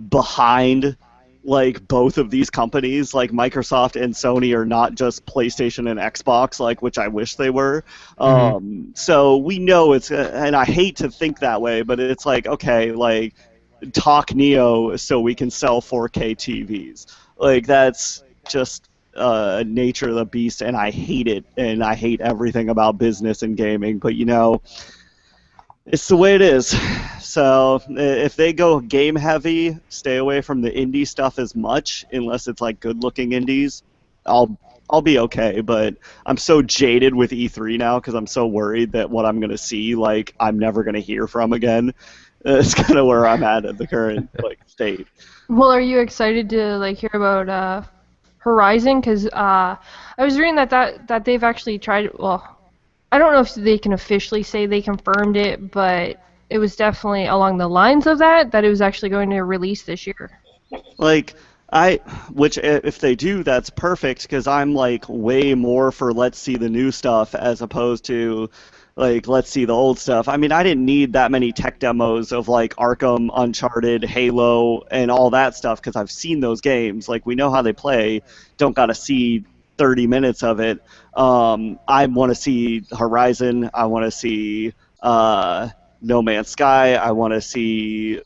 behind like both of these companies. Like Microsoft and Sony are not just PlayStation and Xbox, like which I wish they were. So we know it's, and I hate to think that way, but it's like okay, like talk Neo so we can sell 4K TVs. Like that's just nature of the beast, and I hate it, and I hate everything about business and gaming, but you know, it's the way it is. So if they go game heavy, stay away from the indie stuff as much, unless it's like good looking indies, I'll be okay. But I'm so jaded with E3 now because I'm so worried that what I'm gonna see, like, I'm never gonna hear from again. It's kind of where I'm at the current like state. Well, are you excited to like hear about Horizon? Because I was reading that they've actually tried. Well, I don't know if they can officially say they confirmed it, but it was definitely along the lines of that it was actually going to release this year. Like which if they do, that's perfect because I'm like way more for let's see the new stuff as opposed to like let's see the old stuff. I mean, I didn't need that many tech demos of like Arkham, Uncharted, Halo, and all that stuff because I've seen those games. Like we know how they play. Don't gotta see 30 minutes of it. I want to see Horizon. I want to see No Man's Sky. I want to see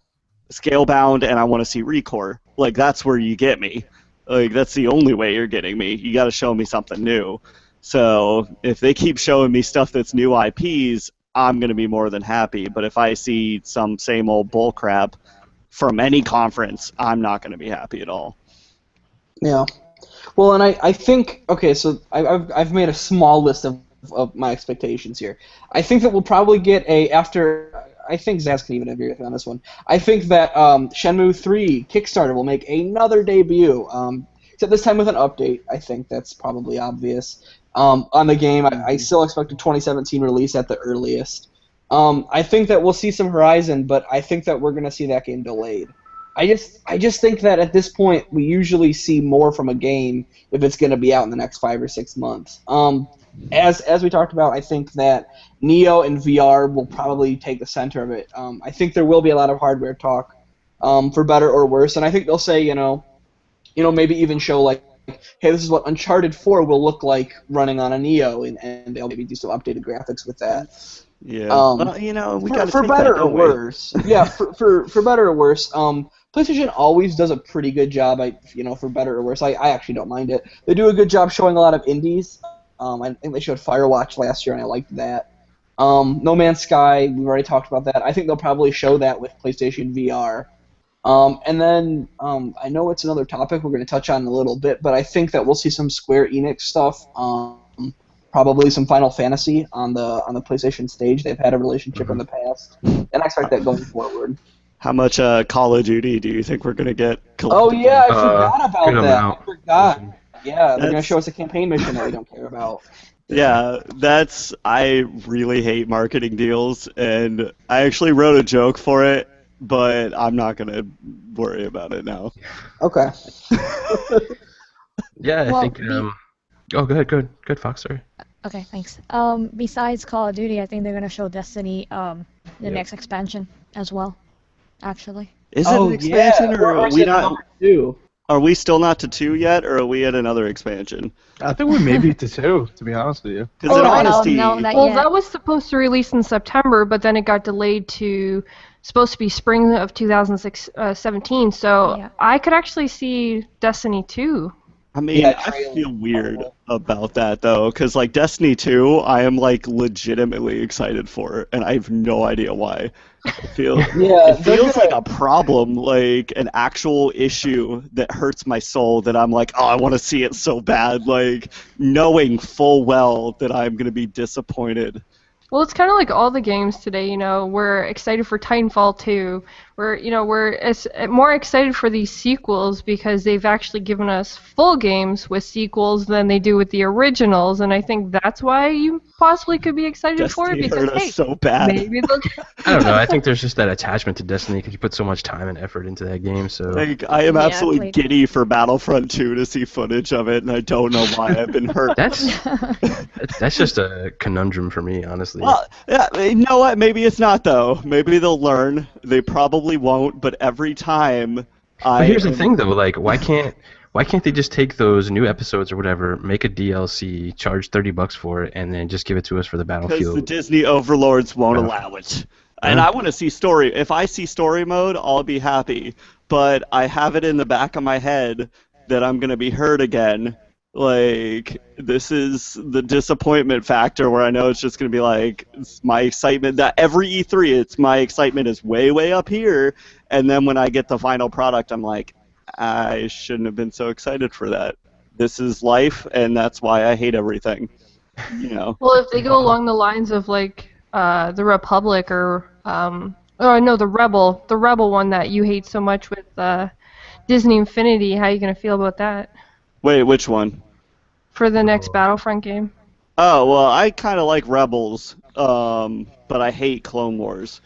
Scalebound, and I want to see Recore. Like that's where you get me. Like that's the only way you're getting me. You got to show me something new. So if they keep showing me stuff that's new IPs, I'm going to be more than happy. But if I see some same old bullcrap from any conference, I'm not going to be happy at all. Yeah. Well, and I think, okay, so I've made a small list of my expectations here. I think that we'll probably get I think Zazz can even agree with me on this one. I think that Shenmue 3 Kickstarter will make another debut, except this time with an update. I think that's probably obvious. On the game, I still expect a 2017 release at the earliest. I think that we'll see some Horizon, but I think that we're going to see that game delayed. I just think that at this point we usually see more from a game if it's going to be out in the next 5 or 6 months. As we talked about, I think that Neo and VR will probably take the center of it. I think there will be a lot of hardware talk, for better or worse, and I think they'll say, maybe even show like, hey, this is what Uncharted 4 will look like running on a Neo, and they'll maybe do some updated graphics with that. Yeah. Well, we got to for take better that, or don't we? worse. Yeah, for better or worse. PlayStation always does a pretty good job. For better or worse, I actually don't mind it. They do a good job showing a lot of indies. I think they showed Firewatch last year, and I liked that. No Man's Sky, we've already talked about that. I think they'll probably show that with PlayStation VR. And then I know it's another topic we're going to touch on in a little bit, but I think that we'll see some Square Enix stuff. Probably some Final Fantasy on the PlayStation stage. They've had a relationship in the past, and I expect that going forward. How much Call of Duty do you think we're going to get? Oh yeah, I forgot about good that. amount. I forgot. Yeah, they're going to That's- show us a campaign mission that we don't care about. Yeah, I really hate marketing deals, and I actually wrote a joke for it, but I'm not going to worry about it now. Okay. Yeah, I Well, think. Oh, go ahead, Fox. Sorry. Okay, thanks. Besides Call of Duty, I think they're gonna show Destiny, the next expansion as well. Actually. Is it an expansion, or are is we it not? number 2? Are we still not to 2 yet, or are we at another expansion? I think we may be to 2, to be honest with you. Because in no, honesty, no, not Well, yet. that was supposed to release in September, but then it got delayed to supposed to be spring of 2017. So Yeah. I could actually see Destiny 2. I mean, Yeah, I trailer. feel weird about that though, because like Destiny 2, I am like legitimately excited for, and I have no idea why. I feel Yeah, it feels like a problem, like an actual issue that hurts my soul. That I'm like, oh, I want to see it so bad, like knowing full well that I'm gonna be disappointed. Well, it's kind of like all the games today, we're excited for Titanfall 2. We're more excited for these sequels because they've actually given us full games with sequels than they do with the originals, and I think that's why you possibly could be excited for it, Destiny because, hurt us hey, so bad. maybe they'll... I don't know. I think there's just that attachment to Destiny because you put so much time and effort into that game. So Like, I am Yeah, I absolutely played- giddy for Battlefront 2 to see footage of it, and I don't know why I've been hurt. that's just a conundrum for me, honestly. Well, yeah, you know what? Maybe it's not, though. Maybe they'll learn. They probably won't, but every time But here's the thing, though. Like, why can't they just take those new episodes or whatever, make a DLC, charge $30 for it, and then just give it to us for the Because Battlefield? the Disney overlords won't Yeah. allow it. And I want to see story. If I see story mode, I'll be happy. But I have it in the back of my head that I'm going to be hurt again. Like, this is the disappointment factor where I know it's just going to be like, it's my excitement, that every E3, my excitement is way, way up here. And then when I get the final product, I'm like, I shouldn't have been so excited for that. This is life, and that's why I hate everything. Well, if they go along the lines of, like, the Republic or, the Rebel one that you hate so much with Disney Infinity, how are you going to feel about that Wait, which one? for the next Battlefront game? Oh, well, I kind of like Rebels, but I hate Clone Wars.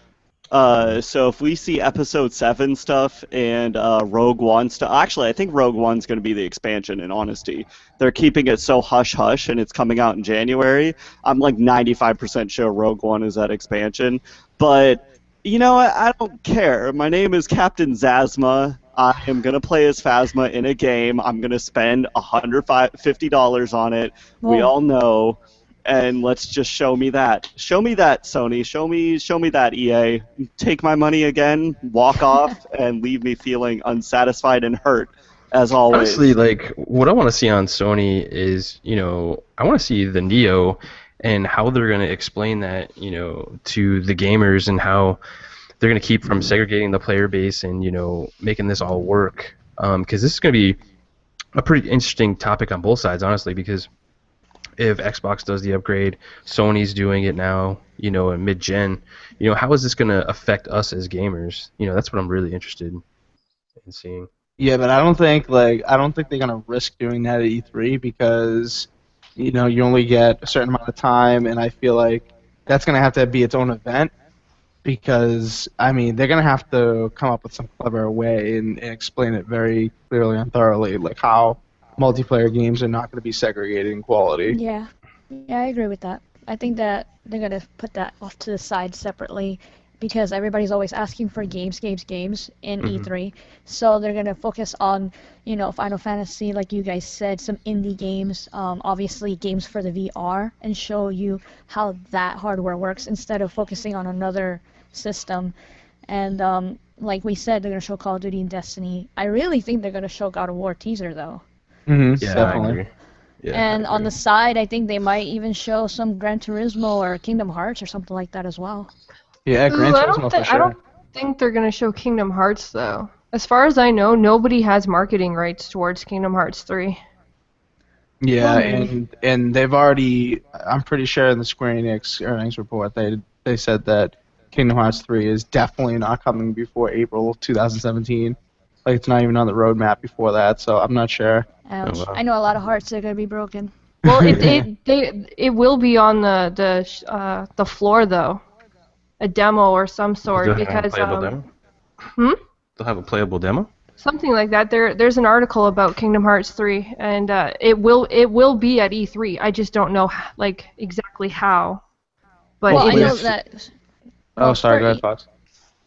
So if we see Episode 7 stuff and Rogue One stuff, actually, I think Rogue One's going to be the expansion, in honesty. They're keeping it so hush-hush, and it's coming out in January. I'm like 95% sure Rogue One is that expansion. But, you know what? I don't care. My name is Captain Zazma. I am going to play as Phasma in a game. I'm going to spend $150 on it. We Whoa. all know. And let's just show me that. Show me that, Sony. Show me that, EA. Take my money again, walk off, and leave me feeling unsatisfied and hurt as always. Honestly, like, what I want to see on Sony is, I want to see the Neo and how they're going to explain that, to the gamers, and how they're going to keep from segregating the player base and, making this all work. Because this is going to be a pretty interesting topic on both sides, honestly, because if Xbox does the upgrade, Sony's doing it now, in mid-gen, how is this going to affect us as gamers? That's what I'm really interested in seeing. Yeah, but I don't think they're gonna risk doing that at E3 because, you only get a certain amount of time, and I feel like that's gonna have to be its own event because they're gonna have to come up with some clever way and explain it very clearly and thoroughly, like how multiplayer games are not gonna be segregated in quality. Yeah, I agree with that. I think that they're gonna put that off to the side separately because everybody's always asking for games in E3. So they're gonna focus on, Final Fantasy, like you guys said, some indie games, obviously games for the VR, and show you how that hardware works instead of focusing on another system. And like we said, they're gonna show Call of Duty and Destiny. I really think they're gonna show God of War teaser though. Yeah, Yeah, I definitely. agree. Yeah, And I on the agree. side, I think they might even show some Gran Turismo or Kingdom Hearts or something like that as well. Yeah, Gran Ooh, Turismo for I sure. don't think they're gonna show Kingdom Hearts though. As far as I know, nobody has marketing rights towards Kingdom Hearts 3. Yeah, Well, maybe. and they've already. I'm pretty sure in the Square Enix earnings report they said that Kingdom Hearts 3 is definitely not coming before April 2017. Like it's not even on the roadmap before that, so I'm not sure. Ouch. wow. I know a lot of hearts are gonna be broken. Well, it will be on the floor though, a demo or some sort They'll have a because playable demo? hmm? They'll have a playable demo? Something like that. There's an article about Kingdom Hearts 3, and it will be at E3. I just don't know like exactly how. But Well, I it know is. that. Oh, sorry, go Square ahead, Fox.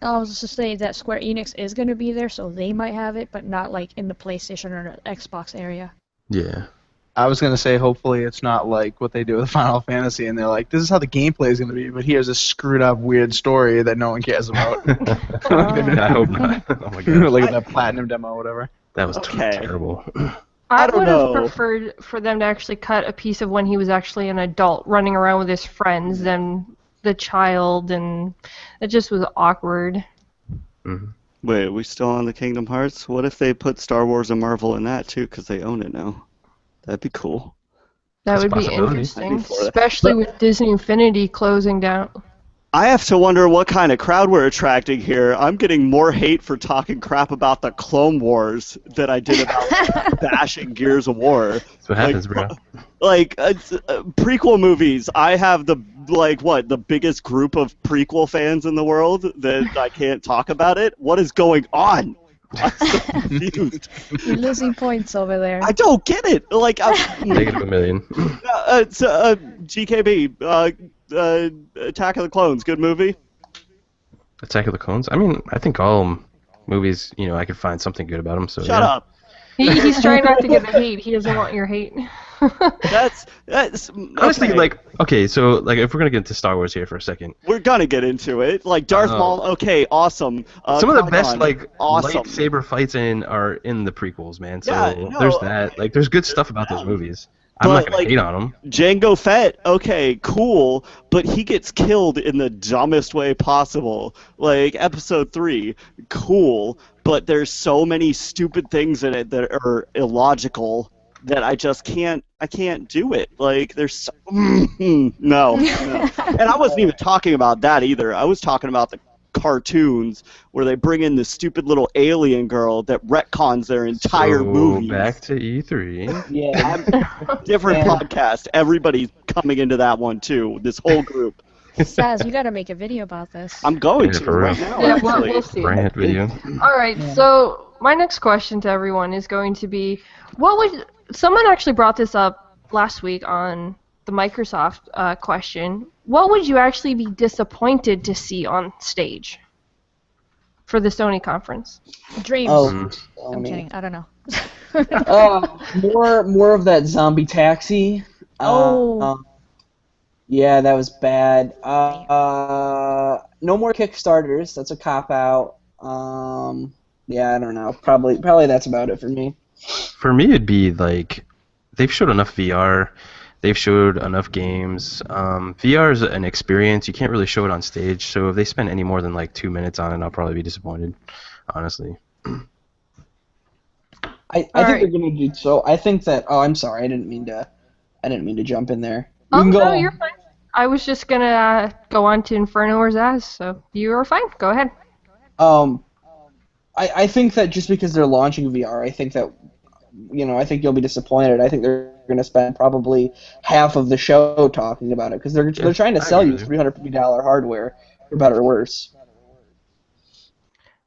I was just saying that Square Enix is gonna be there, so they might have it, but not like in the PlayStation or the Xbox area. Yeah. I was gonna say hopefully it's not like what they do with Final Fantasy, and they're like, this is how the gameplay is gonna be, but here's a screwed up weird story that no one cares about. I hope not. Oh my god. Like that platinum demo or whatever. That was Okay. terrible. I I don't would have know. preferred for them to actually cut a piece of when he was actually an adult running around with his friends than the child, and it just was awkward. Mhm. Wait, are we still on the Kingdom Hearts? What if they put Star Wars and Marvel in that too, because they own it now? That'd be cool. That That's a would be possibility. interesting, I'd be for that. especially with Disney Infinity closing down. I have to wonder what kind of crowd we're attracting here. I'm getting more hate for talking crap about the Clone Wars than I did about bashing Gears of War. That's what happens, bro. Prequel movies. I have the biggest group of prequel fans in the world that I can't talk about it. What is going on? I'm so confused. You're losing points over there. I don't get it. Like, Negative $1 million. GKB, Attack of the Clones, good movie. Attack of the Clones? I mean, I think all movies, I could find something good about them. So Shut yeah. up. He's trying not to get the hate. He doesn't want your hate. That's Honestly, okay. like, okay, so like if we're gonna get into Star Wars here for a second, We're gonna get into it. Like Darth Maul, okay, awesome. some of the Qui-Gon, best like awesome. lightsaber fights are in the prequels, man. So Yeah, no, there's that. Like, there's good stuff about those movies. I'm But, not gonna like, hate on them. Jango Fett, okay, cool, but he gets killed in the dumbest way possible. Like Episode 3, cool, but there's so many stupid things in it that are illogical that I just can't. I can't do it. Like there's so, no. And I wasn't even talking about that either. I was talking about the cartoons where they bring in this stupid little alien girl that retcons their entire So movie. back to E3. Yeah. Different Yeah. podcast. Everybody's coming into that one too. This whole group. Saz, you gotta make a video about this. I'm going Yeah, to for right real. now. Yeah, actually. we'll see. Rant video. All right, so my next question to everyone is going to be, someone actually brought this up last week on the Microsoft question. What would you actually be disappointed to see on stage for the Sony conference? Dreams. Oh, I'm Sony. kidding. I don't know. More of that zombie taxi. Oh. Yeah, that was bad. No more Kickstarters. That's a cop out. Yeah, I don't know. Probably that's about it for me. For me, it'd be like they've showed enough VR. They've showed enough games. VR is an experience. You can't really show it on stage. So if they spend any more than like 2 minutes on it, I'll probably be disappointed, honestly. I think they're gonna do so. I think that. Oh, I'm sorry. I didn't mean to jump in there. You can go no, on. you're fine. I was just gonna go on to Inferno or Zazz, so you are fine. Go ahead. I think that just because they're launching VR, I think that, I think you'll be disappointed. I think they're going to spend probably half of the show talking about it because they're trying to sell you $350 hardware, for better or worse.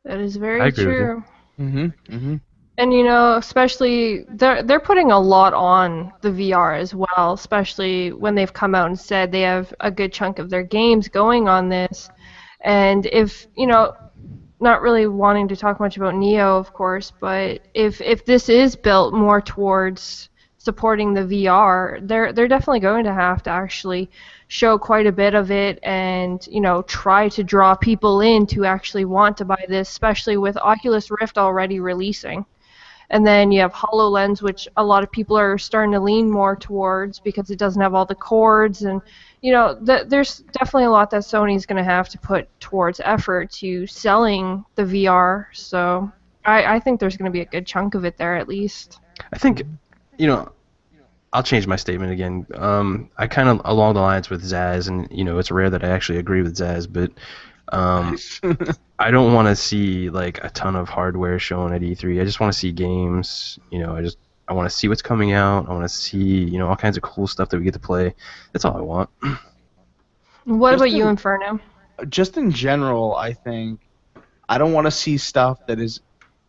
That is I very agree with you. true. Mm-hmm. And especially they're putting a lot on the VR as well, especially when they've come out and said they have a good chunk of their games going on this. And if not really wanting to talk much about Neo, of course, but if this is built more towards supporting the VR, they're definitely going to have to actually show quite a bit of it and try to draw people in to actually want to buy this, especially with Oculus Rift already releasing. And then you have HoloLens, which a lot of people are starting to lean more towards because it doesn't have all the cords. And, there's definitely a lot that Sony's going to have to put towards effort to selling the VR. So I think there's going to be a good chunk of it there at least. I think, I'll change my statement again. I kind of along the lines with Zazz, and it's rare that I actually agree with Zazz, but I don't want to see like a ton of hardware shown at E3. I just want to see games. I want to see what's coming out. I want to see all kinds of cool stuff that we get to play. That's all I want. What about you, Inferno? Just in general, I think I don't want to see stuff that is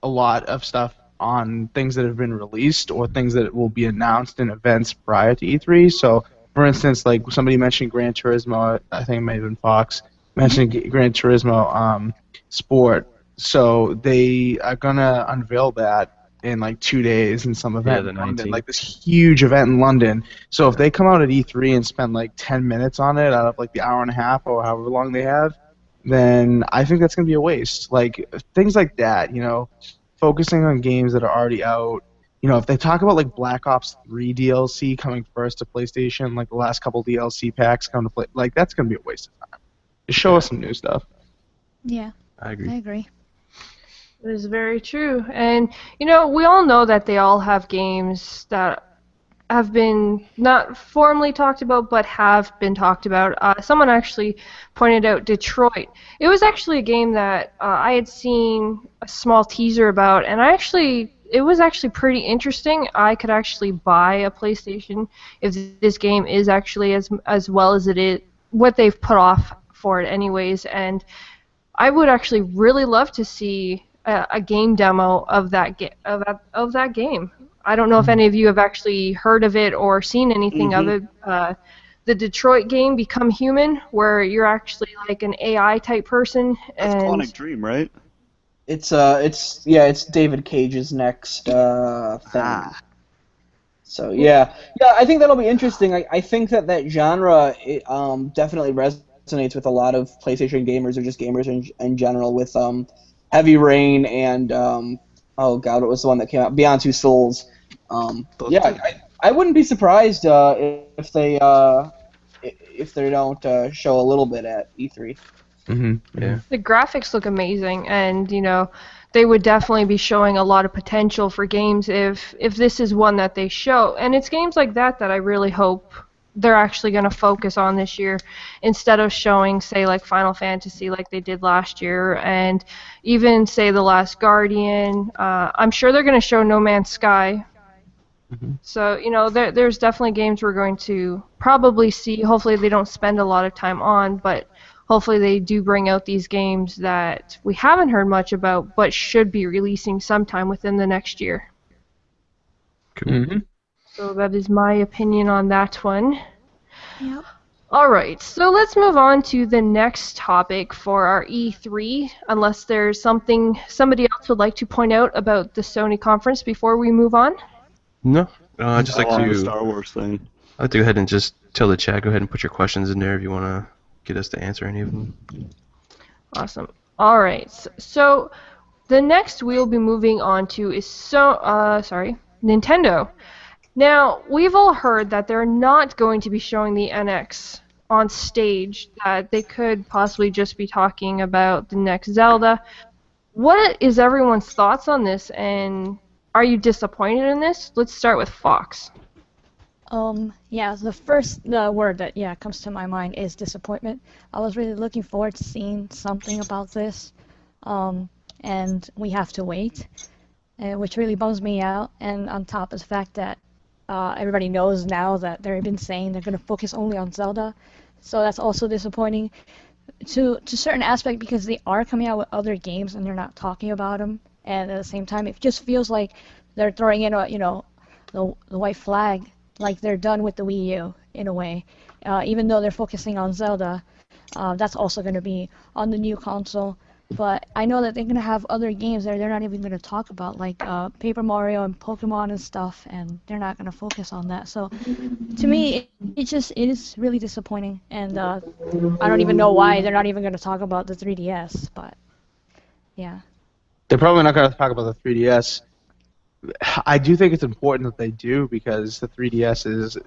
a lot of stuff on things that have been released or things that will be announced in events prior to E3. So, for instance, like somebody mentioned Gran Turismo, I think it may have been Fox, mentioned Gran Turismo Sport. So they are going to unveil that in like 2 days in some event in London, like this huge event in London. So if they come out at E3 and spend like 10 minutes on it out of like the hour and a half or however long they have, then I think that's going to be a waste. Like things like that, focusing on games that are already out. If they talk about like Black Ops 3 DLC coming first to PlayStation, like the last couple DLC packs come to play, like that's going to be a waste of time. Just show us some new stuff. Yeah, I agree. That is very true. And, we all know that they all have games that have been not formally talked about, but have been talked about. Someone actually pointed out Detroit. It was actually a game that I had seen a small teaser about, and it was actually pretty interesting. I could actually buy a PlayStation if this game is actually as well as it is, what they've put off for it anyways. And I would actually really love to see a game demo of that game. I don't know if any of you have actually heard of it or seen anything of it. The Detroit game, Become Human, where you're actually like an AI type person. That's Quantic Dream, right? It's David Cage's next thing. So yeah, I think that'll be interesting. I think that genre definitely resonates with a lot of PlayStation gamers or just gamers in general with Heavy Rain and oh god, what was the one that came out? Beyond Two Souls. I wouldn't be surprised if they don't show a little bit at E3. Yeah. The graphics look amazing, and they would definitely be showing a lot of potential for games if this is one that they show. And it's games like that I really hope they're actually going to focus on this year instead of showing, say, like Final Fantasy like they did last year, and even, say, The Last Guardian. I'm sure they're going to show No Man's Sky. So, there's definitely games we're going to probably see. Hopefully they don't spend a lot of time on, but hopefully they do bring out these games that we haven't heard much about but should be releasing sometime within the next year. Cool. So that is my opinion on that one. Yep. Alright, so let's move on to the next topic for our E3, unless there's something somebody else would like to point out about the Sony conference before we move on. No, I'd just like the to Star Wars thing. I'd like to go ahead and just tell the chat, go ahead and put your questions in there if you want to get us to answer any of them. Awesome. Alright, so the next we'll be moving on to is Nintendo. Now, we've all heard that they're not going to be showing the NX on stage, that they could possibly just be talking about the next Zelda. What is everyone's thoughts on this, and are you disappointed in this? Let's start with Fox. Yeah, the word that comes to my mind is disappointment. I was really looking forward to seeing something about this, and we have to wait, which really bums me out. And on top of the fact that everybody knows now that they've been saying they're going to focus only on Zelda, so that's also disappointing to a certain aspect because they are coming out with other games and they're not talking about them. And at the same time, it just feels like they're throwing in the white flag, like they're done with the Wii U in a way. Even though they're focusing on Zelda, that's also going to be on the new console. But I know that they're going to have other games that they're not even going to talk about, like Paper Mario and Pokemon and stuff, and they're not going to focus on that. So to me, it is really disappointing, and I don't even know why they're not even going to talk about the 3DS, but yeah. They're probably not going to talk about the 3DS. I do think it's important that they do because the 3DS is,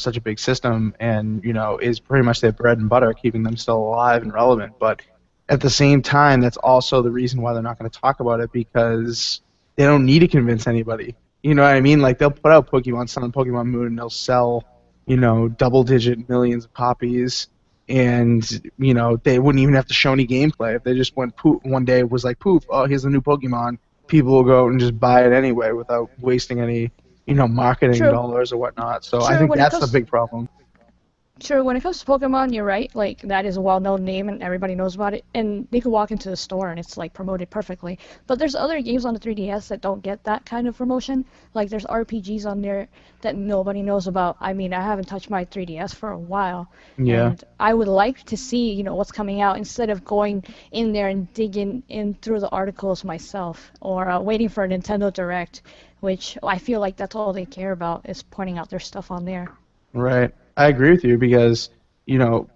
such a big system and, is pretty much their bread and butter, keeping them still alive and relevant. But at the same time, that's also the reason why they're not going to talk about it because they don't need to convince anybody. You know what I mean? Like, they'll put out Pokemon Sun and Pokemon Moon and they'll sell, double-digit millions of copies. And, they wouldn't even have to show any gameplay. If they just went poof, one day was like, poof, oh, here's a new Pokemon, people will go out and just buy it anyway without wasting any, marketing dollars or whatnot. So I think that's the big problem. Sure, when it comes to Pokemon, you're right. Like, that is a well-known name and everybody knows about it. And they could walk into the store and it's, like, promoted perfectly. But there's other games on the 3DS that don't get that kind of promotion. Like, there's RPGs on there that nobody knows about. I mean, I haven't touched my 3DS for a while. Yeah. And I would like to see, what's coming out instead of going in there and digging in through the articles myself. Or waiting for a Nintendo Direct, which I feel like that's all they care about is pointing out their stuff on there. Right. I agree with you because,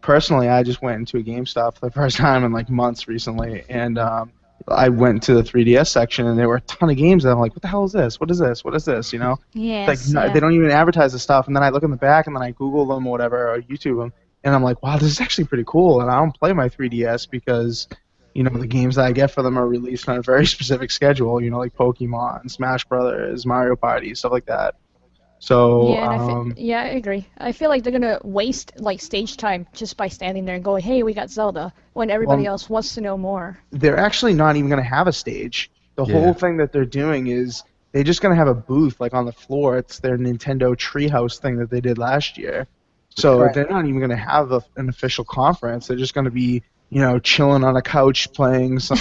personally, I just went into a GameStop for the first time in like months recently, and I went to the 3DS section, and there were a ton of games, and I'm like, what the hell is this? What is this? What is this? Yes, They don't even advertise the stuff, and then I look in the back, and then I Google them or whatever, or YouTube them, and I'm like, wow, this is actually pretty cool, and I don't play my 3DS because, the games that I get for them are released on a very specific schedule, like Pokemon, Smash Brothers, Mario Party, stuff like that. So yeah, I agree. I feel like they're gonna waste like stage time just by standing there and going, "Hey, we got Zelda," when everybody else wants to know more. They're actually not even gonna have a stage. The whole thing that they're doing is they're just gonna have a booth like on the floor. It's their Nintendo Treehouse thing that they did last year. So they're not even gonna have an official conference. They're just gonna be chilling on a couch playing some,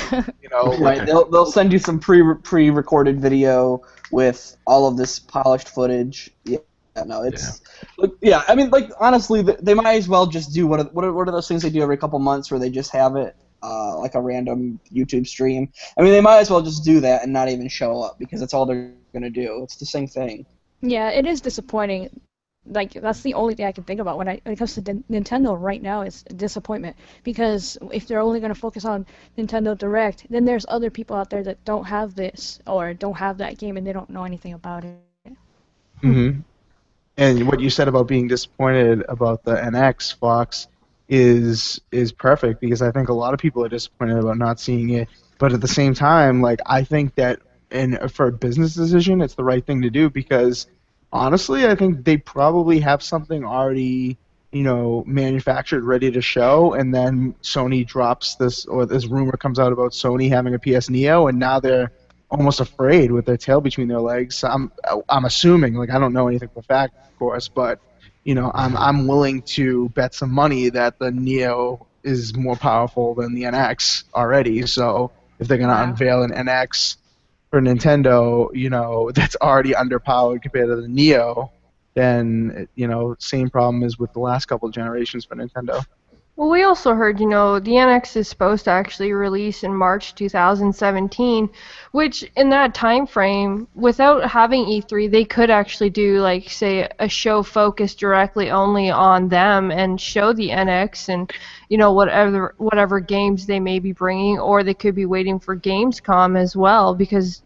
Right. They'll send you some pre-recorded video with all of this polished footage. Yeah. No, it's I mean, like honestly, they might as well just do what are those things they do every couple months where they just have it like a random YouTube stream. I mean, they might as well just do that and not even show up because that's all they're gonna do. It's the same thing. Yeah, it is disappointing. Like, that's the only thing I can think about when it comes to Nintendo right now is disappointment. Because if they're only going to focus on Nintendo Direct, then there's other people out there that don't have this or don't have that game and they don't know anything about it. Mm-hmm. And what you said about being disappointed about the NX, Fox, is perfect because I think a lot of people are disappointed about not seeing it. But at the same time, like, I think that for a business decision, it's the right thing to do because honestly, I think they probably have something already, manufactured, ready to show, and then Sony drops this, or this rumor comes out about Sony having a PS Neo, and now they're almost afraid with their tail between their legs. I'm assuming, like I don't know anything for fact, of course, but I'm willing to bet some money that the Neo is more powerful than the NX already. So if they're gonna unveil an NX for Nintendo, that's already underpowered compared to the Neo, then, same problem as with the last couple of generations for Nintendo. Well, we also heard, the NX is supposed to actually release in March 2017, which in that time frame, whatout having E3, they could actually do, like, say, a show focused directly only on them and show the NX and, whatever games they may be bringing, or they could be waiting for Gamescom as well, because,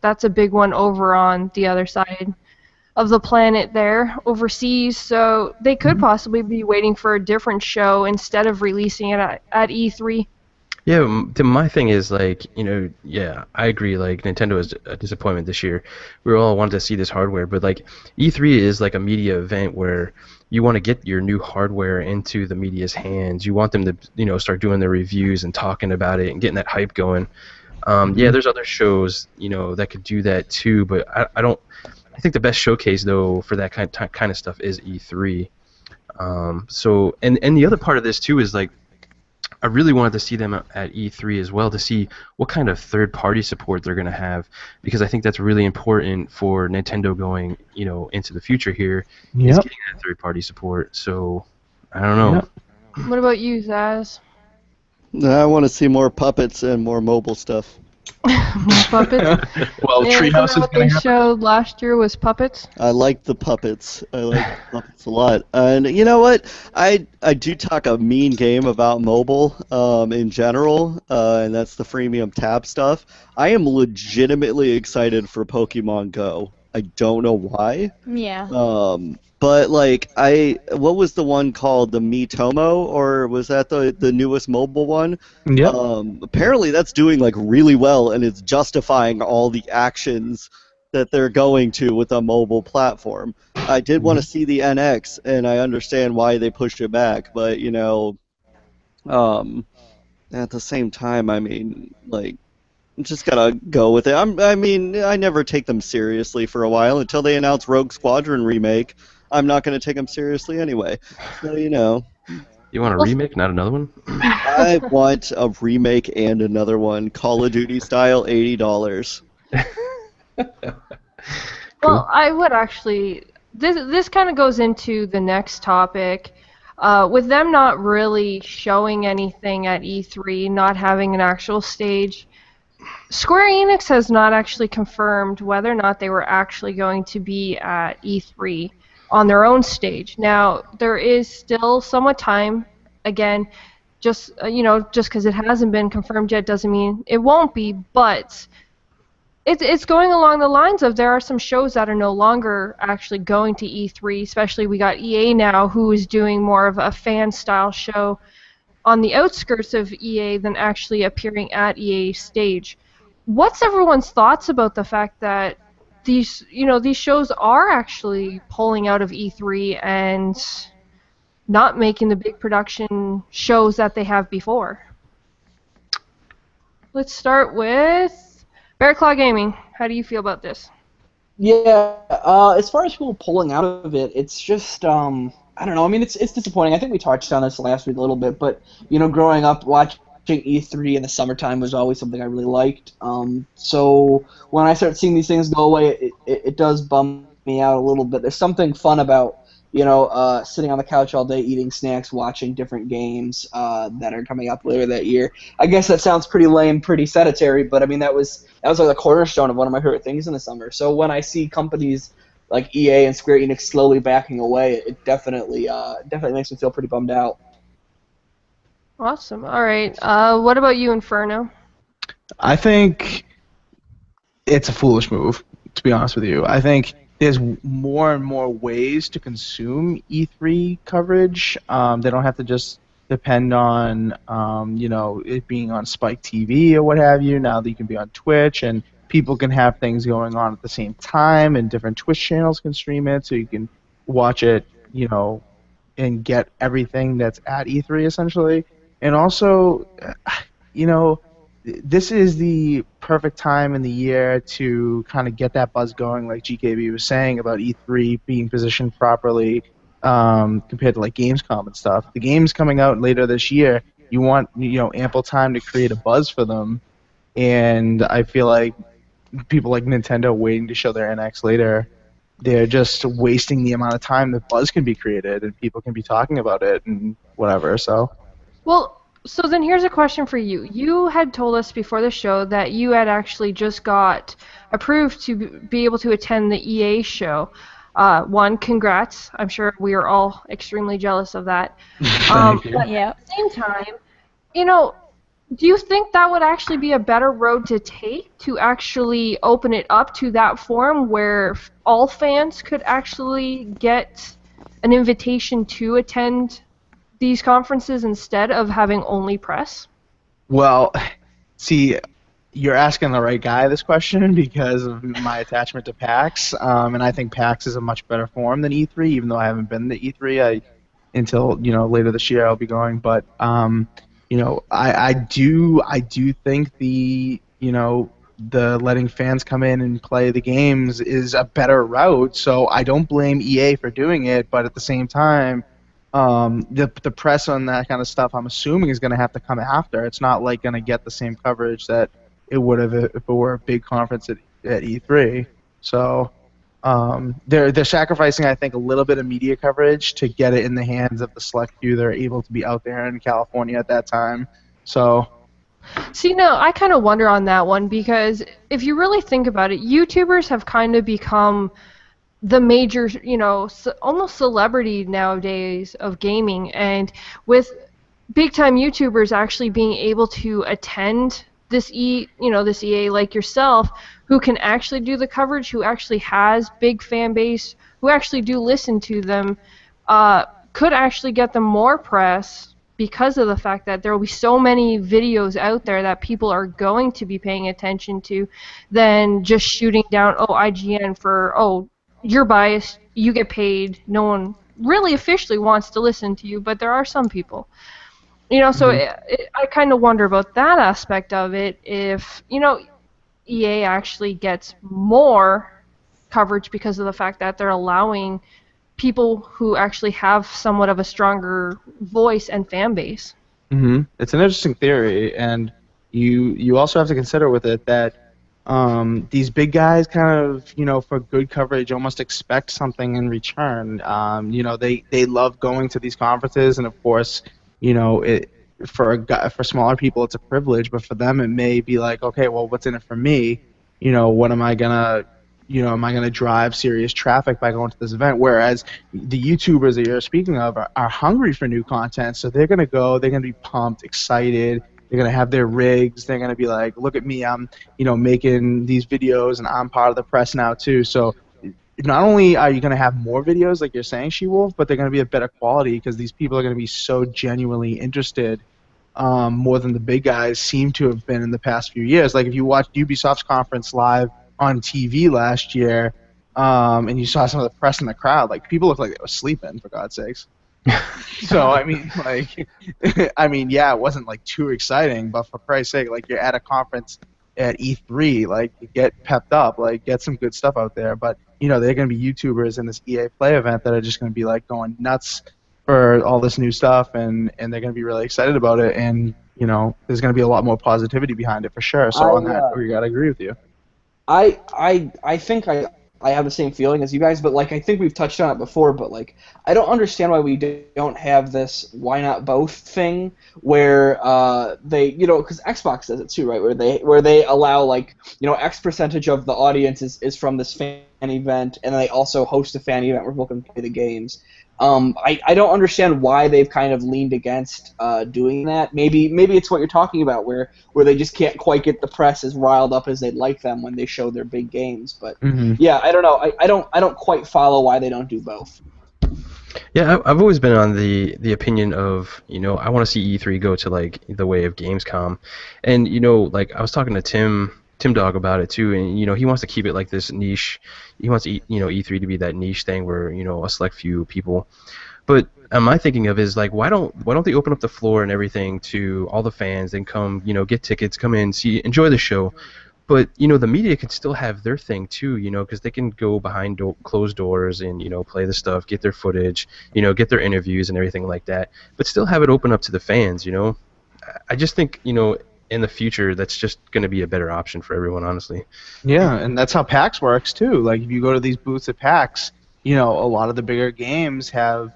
that's a big one over on the other side of the planet there, overseas. So they could possibly be waiting for a different show instead of releasing it at E3. Yeah, my thing is like, yeah, I agree. Like Nintendo is a disappointment this year. We all wanted to see this hardware, but like E3 is like a media event where you want to get your new hardware into the media's hands. You want them to, start doing their reviews and talking about it and getting that hype going. Yeah, there's other shows, that could do that too, but I don't. I think the best showcase though for that kind of stuff is E3. So and the other part of this too is like, I really wanted to see them at E3 as well to see what kind of third-party support they're going to have, because I think that's really important for Nintendo going, into the future here. Is getting that third-party support. So I don't know. What about you, Zazz? I want to see more puppets and more mobile stuff. Puppets? Well, Yeah, isn't Treehouse that is what going they to showed last year was puppets? I like the puppets. I like puppets a lot. And you know what? I do talk a mean game about mobile in general, and that's the freemium tab stuff. I am legitimately excited for Pokemon Go. I don't know why. Yeah. But like what was the one called, the Miitomo, or was that the newest mobile one? Yep. Apparently that's doing like really well, and it's justifying all the actions that they're going to with a mobile platform. I did want to see the NX, and I understand why they pushed it back, but at the same time, I mean, like, just gotta go with it. I mean, I never take them seriously for a while until they announce Rogue Squadron remake. I'm not gonna take them seriously anyway. So You want a remake, not another one? I want a remake and another one, Call of Duty style, $80. Well, I would actually. This kind of goes into the next topic. With them not really showing anything at E3, not having an actual stage, Square Enix has not actually confirmed whether or not they were actually going to be at E3 on their own stage. Now, there is still somewhat time. Again, just because it hasn't been confirmed yet doesn't mean it won't be, but it's going along the lines of there are some shows that are no longer actually going to E3, especially we got EA now, who is doing more of a fan-style show on the outskirts of EA than actually appearing at EA stage. What's everyone's thoughts about the fact that these shows are actually pulling out of E3 and not making the big production shows that they have before? Let's start with Bear Claw Gaming. How do you feel about this? Yeah, as far as people pulling out of it, it's just I don't know. I mean, it's disappointing. I think we touched on this last week a little bit, but growing up watching E3 in the summertime was always something I really liked. So when I start seeing these things go away, it does bum me out a little bit. There's something fun about sitting on the couch all day eating snacks, watching different games that are coming up later that year. I guess that sounds pretty lame, pretty sedentary, but I mean that was like the cornerstone of one of my favorite things in the summer. So when I see companies like EA and Square Enix slowly backing away, it definitely makes me feel pretty bummed out. Awesome. All right. What about you, Inferno? I think it's a foolish move, to be honest with you. I think there's more and more ways to consume E3 coverage. They don't have to just depend on it being on Spike TV or what have you. Now that you can be on Twitch, and people can have things going on at the same time, and different Twitch channels can stream it, so you can watch it, and get everything that's at E3 essentially. And also, this is the perfect time in the year to kind of get that buzz going, like GKB was saying about E3 being positioned properly compared to like Gamescom and stuff. The games coming out later this year, you want ample time to create a buzz for them, and I feel like people like Nintendo waiting to show their NX later, they're just wasting the amount of time that buzz can be created and people can be talking about it and whatever. So. Well, so then here's a question for you. You had told us before the show that you had actually just got approved to be able to attend the EA show. One, congrats. I'm sure we are all extremely jealous of that. But Yeah. at the same time, Do you think that would actually be a better road to take, to actually open it up to that forum where all fans could actually get an invitation to attend these conferences instead of having only press? Well, see, you're asking the right guy this question because of my attachment to PAX, and I think PAX is a much better forum than E3. Even though I haven't been to E3, until later this year I'll be going. But I do think the letting fans come in and play the games is a better route. So I don't blame EA for doing it, but at the same time, the press on that kind of stuff, I'm assuming, is going to have to come after. It's not like going to get the same coverage that it would have if it were a big conference at E3. So they're sacrificing, I think, a little bit of media coverage to get it in the hands of the select few that are able to be out there in California at that time. So. See, no, I kind of wonder on that one because if you really think about it, YouTubers have kind of become the major, almost celebrity nowadays of gaming, and with big-time YouTubers actually being able to attend this this EA like yourself, who can actually do the coverage, who actually has big fan base, who actually do listen to them, could actually get them more press because of the fact that there will be so many videos out there that people are going to be paying attention to than just shooting down, IGN for, you're biased, you get paid, no one really officially wants to listen to you, but there are some people. So I kind of wonder about that aspect of it, if, EA actually gets more coverage because of the fact that they're allowing people who actually have somewhat of a stronger voice and fan base. It's an interesting theory, and you also have to consider with it that these big guys kind of, for good coverage, almost expect something in return. They love going to these conferences, and of course, for smaller people, it's a privilege, but for them, it may be like, okay, well, what's in it for me? What am I gonna drive serious traffic by going to this event? Whereas the YouTubers that you're speaking of are hungry for new content, so they're gonna go, they're gonna be pumped, excited. They're gonna have their rigs. They're gonna be like, look at me, I'm making these videos, and I'm part of the press now too. So not only are you gonna have more videos like you're saying, SheWolf, but they're gonna be of better quality because these people are gonna be so genuinely interested. More than the big guys seem to have been in the past few years. Like if you watched Ubisoft's conference live on TV last year, and you saw some of the press in the crowd, like people looked like they were sleeping, for God's sakes. So yeah, it wasn't like too exciting, but for Christ's sake, like you're at a conference at E3, like get pepped up, like get some good stuff out there. But they're gonna be YouTubers in this EA Play event that are just gonna be like going nuts for all this new stuff, and they're gonna be really excited about it, and there's gonna be a lot more positivity behind it for sure. So on that, we gotta agree with you. I think I have the same feeling as you guys, but like I think we've touched on it before, but like I don't understand why we don't have this why not both thing where they because Xbox does it too, right? Where they allow like X percentage of the audience is from this fan event, and they also host a fan event where people can play the games. I don't understand why they've kind of leaned against doing that. Maybe it's what you're talking about, where they just can't quite get the press as riled up as they'd like them when they show their big games. But yeah, I don't know. I don't quite follow why they don't do both. Yeah, I've always been on the opinion of I want to see E3 go to like the way of Gamescom, and like I was talking to Tim Dog about it too, and he wants to keep it like this niche. He wants E3 to be that niche thing where a select few people. But my thinking of is like why don't they open up the floor and everything to all the fans and come get tickets, come in, see, enjoy the show. But the media can still have their thing too, because they can go behind closed doors and play the stuff, get their footage, get their interviews and everything like that. But still have it open up to the fans. I just think in the future, that's just going to be a better option for everyone, honestly. Yeah, and that's how PAX works too. Like if you go to these booths at PAX, a lot of the bigger games have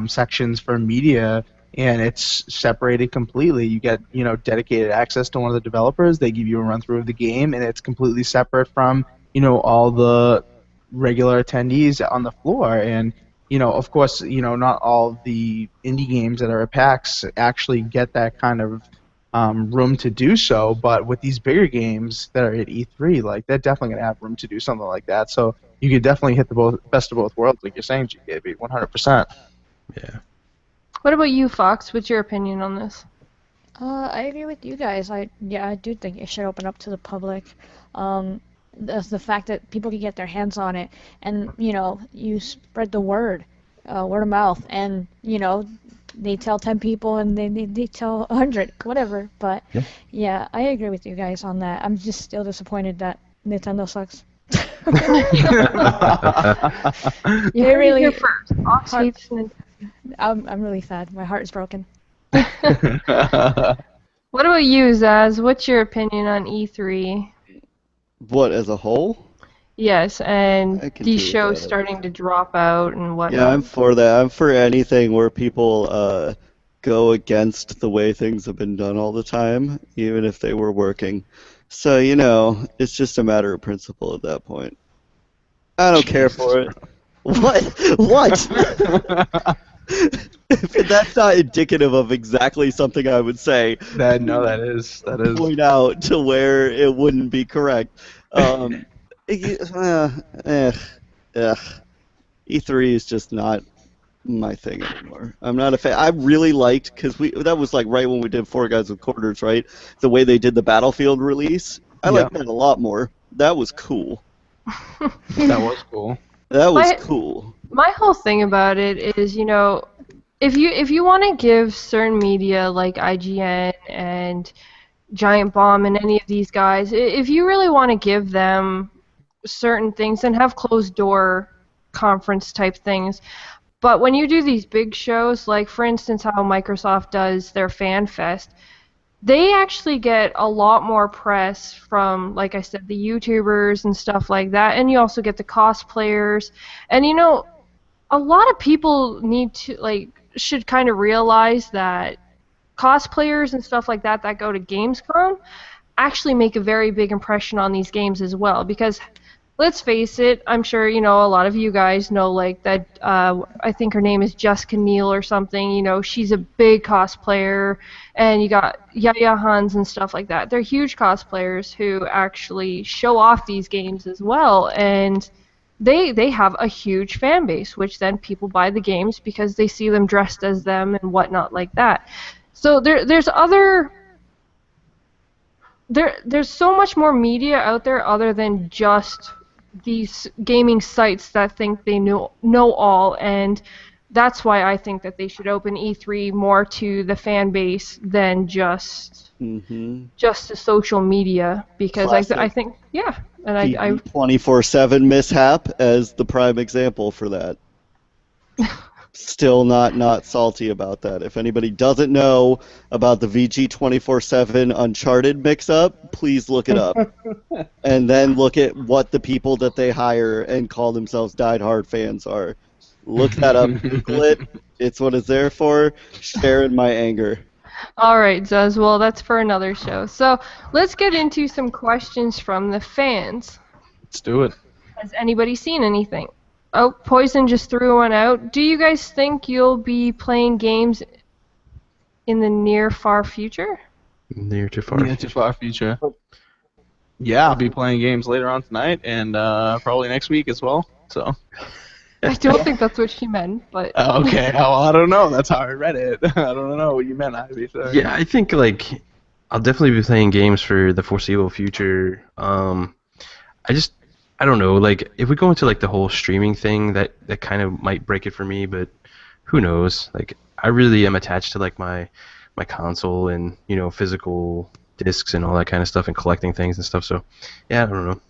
sections for media, and it's separated completely. You get dedicated access to one of the developers. They give you a run through of the game, and it's completely separate from all the regular attendees on the floor. And of course, not all the indie games that are at PAX actually get that kind of room to do so. But with these bigger games that are at E3, like they're definitely gonna have room to do something like that. So you could definitely hit the best of both worlds, like you're saying, GKB, 100%. Yeah. What about you, Fox? What's your opinion on this? I agree with you guys. I do think it should open up to the public. The fact that people can get their hands on it, and you spread the word, word of mouth, and they tell 10 people and they tell 100, whatever. But yeah, I agree with you guys on that. I'm just still disappointed that Nintendo sucks. You heard it here first. Fox hates Nintendo. I'm really sad. My heart is broken. What about you, Zazz? What's your opinion on E3? What, as a whole? Yes, and I can these do with shows that. starting to drop out and whatnot. Yeah, I'm for that. I'm for anything where people go against the way things have been done all the time, even if they were working. So, it's just a matter of principle at that point. I don't care for it. What? What? That's not indicative of exactly something I would say. That is. Point out to where it wouldn't be correct. E3 is just not my thing anymore. I'm not a fan. I really liked, because that was like right when we did Four Guys with Quarters, right? The way they did the Battlefield release. I liked that a lot more. That was cool. That was cool. That was cool. My whole thing about it is, if you want to give certain media like IGN and Giant Bomb and any of these guys, if you really want to give them certain things, then have closed door conference type things. But when you do these big shows, like for instance how Microsoft does their Fan Fest, they actually get a lot more press from, like I said, the YouTubers and stuff like that, and you also get the cosplayers. And a lot of people should kind of realize that cosplayers and stuff like that go to Gamescom actually make a very big impression on these games as well, because let's face it, I'm sure a lot of you guys know that I think her name is Jessica Neal or something. She's a big cosplayer, and you got Yaya Hans and stuff like that. They're huge cosplayers who actually show off these games as well, and they have a huge fan base, which then people buy the games because they see them dressed as them and whatnot like that. So there's so much more media out there other than just these gaming sites that think they know all, and that's why I think that they should open E3 more to the fan base than just the social media, because I think and I 24/7 mishap as the prime example for that. Still not salty about that. If anybody doesn't know about the VG 24/7 Uncharted mix-up, please look it up. And then look at what the people that they hire and call themselves diehard fans are. Look that up, Google it. It's what it's there for. Sharing my anger. All right, Zazz. Well, that's for another show. So let's get into some questions from the fans. Let's do it. Has anybody seen anything? Oh, Poison just threw one out. Do you guys think you'll be playing games in the near far future? Near to far. Near to far future. Yeah, I'll be playing games later on tonight and probably next week as well. So. I don't think that's what she meant, but. Okay. Well, I don't know. That's how I read it. I don't know what you meant, Ivy. Sorry. Yeah, I think I'll definitely be playing games for the foreseeable future. I don't know, if we go into the whole streaming thing, that kind of might break it for me, but who knows? I really am attached to my console and physical discs and all that kind of stuff and collecting things and stuff. So yeah, I don't know.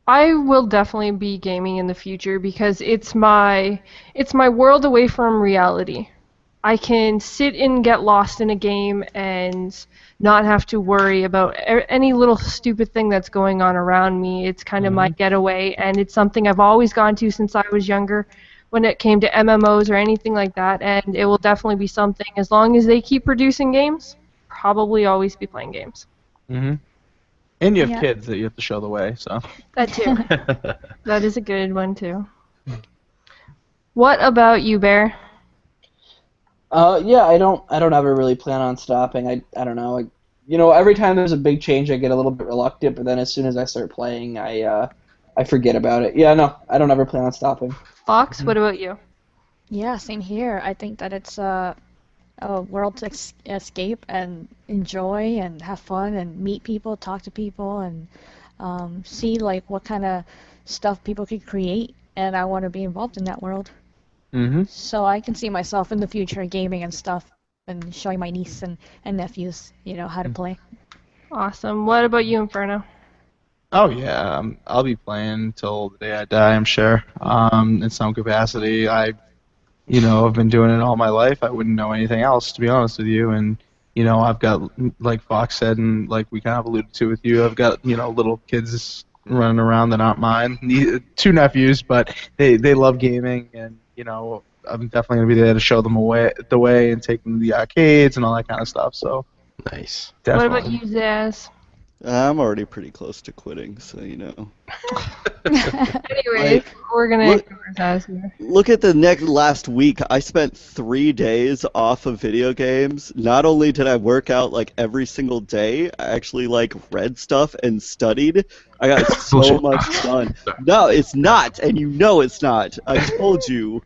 I will definitely be gaming in the future because it's my world away from reality. I can sit and get lost in a game and not have to worry about any little stupid thing that's going on around me. It's kind of my getaway, and it's something I've always gone to since I was younger when it came to MMOs or anything like that, and it will definitely be something, as long as they keep producing games, probably always be playing games. Mm-hmm. And you have kids that you have to show the way, so. That too. That is a good one too. What about you, Bear? Yeah, I don't ever really plan on stopping. I don't know. Every time there's a big change, I get a little bit reluctant, but then as soon as I start playing, I forget about it. Yeah, no, I don't ever plan on stopping. Fox, what about you? Yeah, same here. I think that it's a world to escape and enjoy and have fun and meet people, talk to people, and see like what kind of stuff people could create. And I want to be involved in that world. Mm-hmm. So I can see myself in the future gaming and stuff and showing my niece and nephews, how to play. Awesome. What about you, Inferno? Oh yeah, I'll be playing till the day I die, I'm sure. In some capacity, I've been doing it all my life. I wouldn't know anything else, to be honest with you. And I've got, like Fox said, and like we kind of alluded to with you, I've got little kids running around that aren't mine. Two nephews, but they love gaming, and I'm definitely gonna be there to show them the way and take them to the arcades and all that kind of stuff. So Nice. definitely. What about you, Zazz? I'm already pretty close to quitting, so Anyway, we're gonna ignore Zazz here. Look at the last week. I spent 3 days off of video games. Not only did I work out like every single day, I actually like read stuff and studied. I got so Bullshit. much done. No, it's not, and it's not. I told you.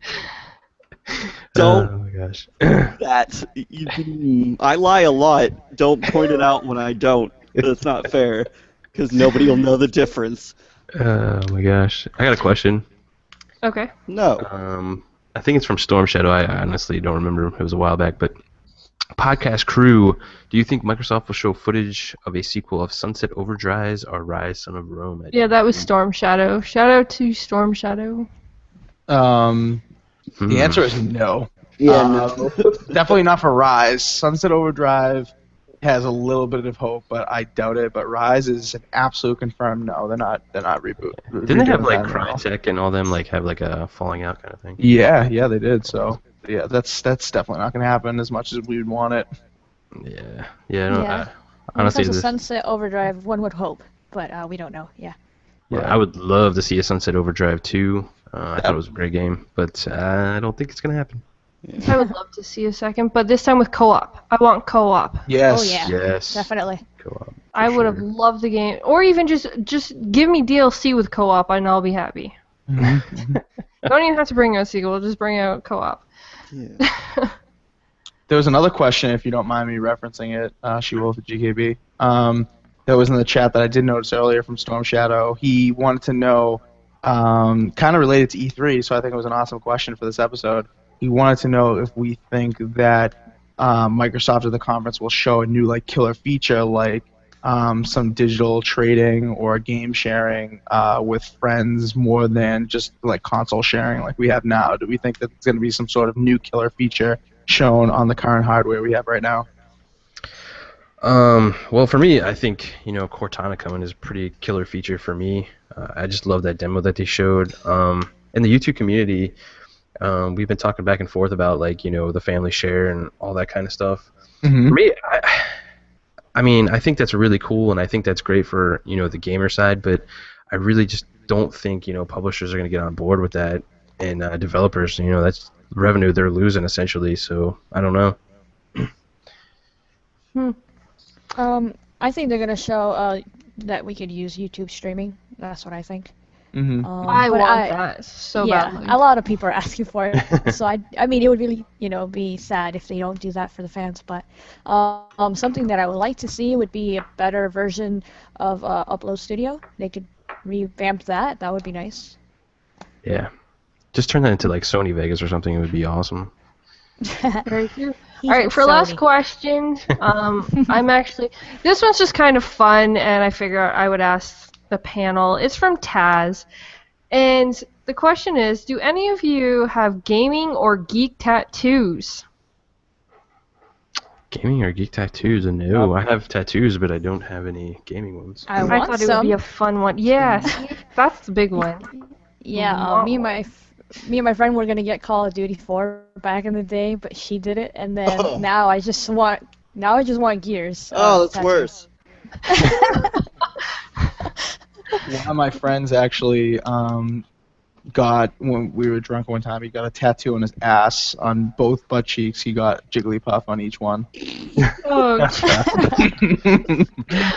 Don't Oh my gosh. that. I lie a lot. Don't point it out when I don't. That's not fair, because nobody will know the difference. Oh my gosh. I got a question. Okay. No. I think it's from Storm Shadow. I honestly don't remember. It was a while back, but podcast crew, do you think Microsoft will show footage of a sequel of Sunset Overdrive or Rise Son of Rome? Yeah, that was Storm Shadow. Shout out to Storm Shadow. The answer is no. Yeah, no. Definitely not for Rise. Sunset Overdrive has a little bit of hope, but I doubt it. But Rise is an absolute confirmed no. They're not reboot. Didn't they have like redoing that at all. Crytek and all them like have like a falling out kind of thing? Yeah, they did. So yeah, that's definitely not going to happen as much as we would want it. Yeah. Yeah. Honestly, Because of Sunset Overdrive, one would hope, but we don't know. Yeah. yeah, I would love to see a Sunset Overdrive 2. I thought it was a great game, but I don't think it's gonna happen. I would love to see a second, but this time with co-op. I want co-op. Yes. Oh yeah. Yes. Definitely. Co-op. I would have loved the game, or even just give me DLC with co-op, and I'll be happy. Mm-hmm. Don't even have to bring out a sequel. Just bring out co-op. Yeah. There was another question, if you don't mind me referencing it, SheWolf at GKB, that was in the chat that I did notice earlier from Storm Shadow. He wanted to know, kind of related to E3, so I think it was an awesome question for this episode. He wanted to know if we think that Microsoft at the conference will show a new like killer feature like some digital trading or game sharing with friends more than just like console sharing like we have now. Do we think that it's going to be some sort of new killer feature shown on the current hardware we have right now? Well, for me, I think Cortana coming is a pretty killer feature for me. I just love that demo that they showed. In the YouTube community, we've been talking back and forth about like the family share and all that kind of stuff. Mm-hmm. For me, I mean, I think that's really cool, and I think that's great for the gamer side. But I really just don't think publishers are going to get on board with that, and developers, that's revenue they're losing essentially. So I don't know. I think they're gonna show that we could use YouTube streaming. That's what I think. Mm-hmm. I but want that so yeah, badly. a lot of people are asking for it. So I mean, it would really, be sad if they don't do that for the fans. But something that I would like to see would be a better version of Upload Studio. They could revamp that. That would be nice. Yeah, just turn that into like Sony Vegas or something. It would be awesome. Very true. He's All right, with for last Sony. question, I'm actually this one's just kind of fun, and I figure I would ask the panel. It's from Taz, and the question is: do any of you have gaming or geek tattoos? Gaming or geek tattoos? No, I have tattoos, but I don't have any gaming ones. I I want thought it some. would be a fun one. Yeah, see, that's the big one. Yeah, me and my friend were gonna get Call of Duty 4 back in the day, but she did it, and then now I just want Gears. Oh, that's tattoo. worse. One of my friends actually got when we were drunk one time. He got a tattoo on his ass on both butt cheeks. He got Jigglypuff on each one. Oh,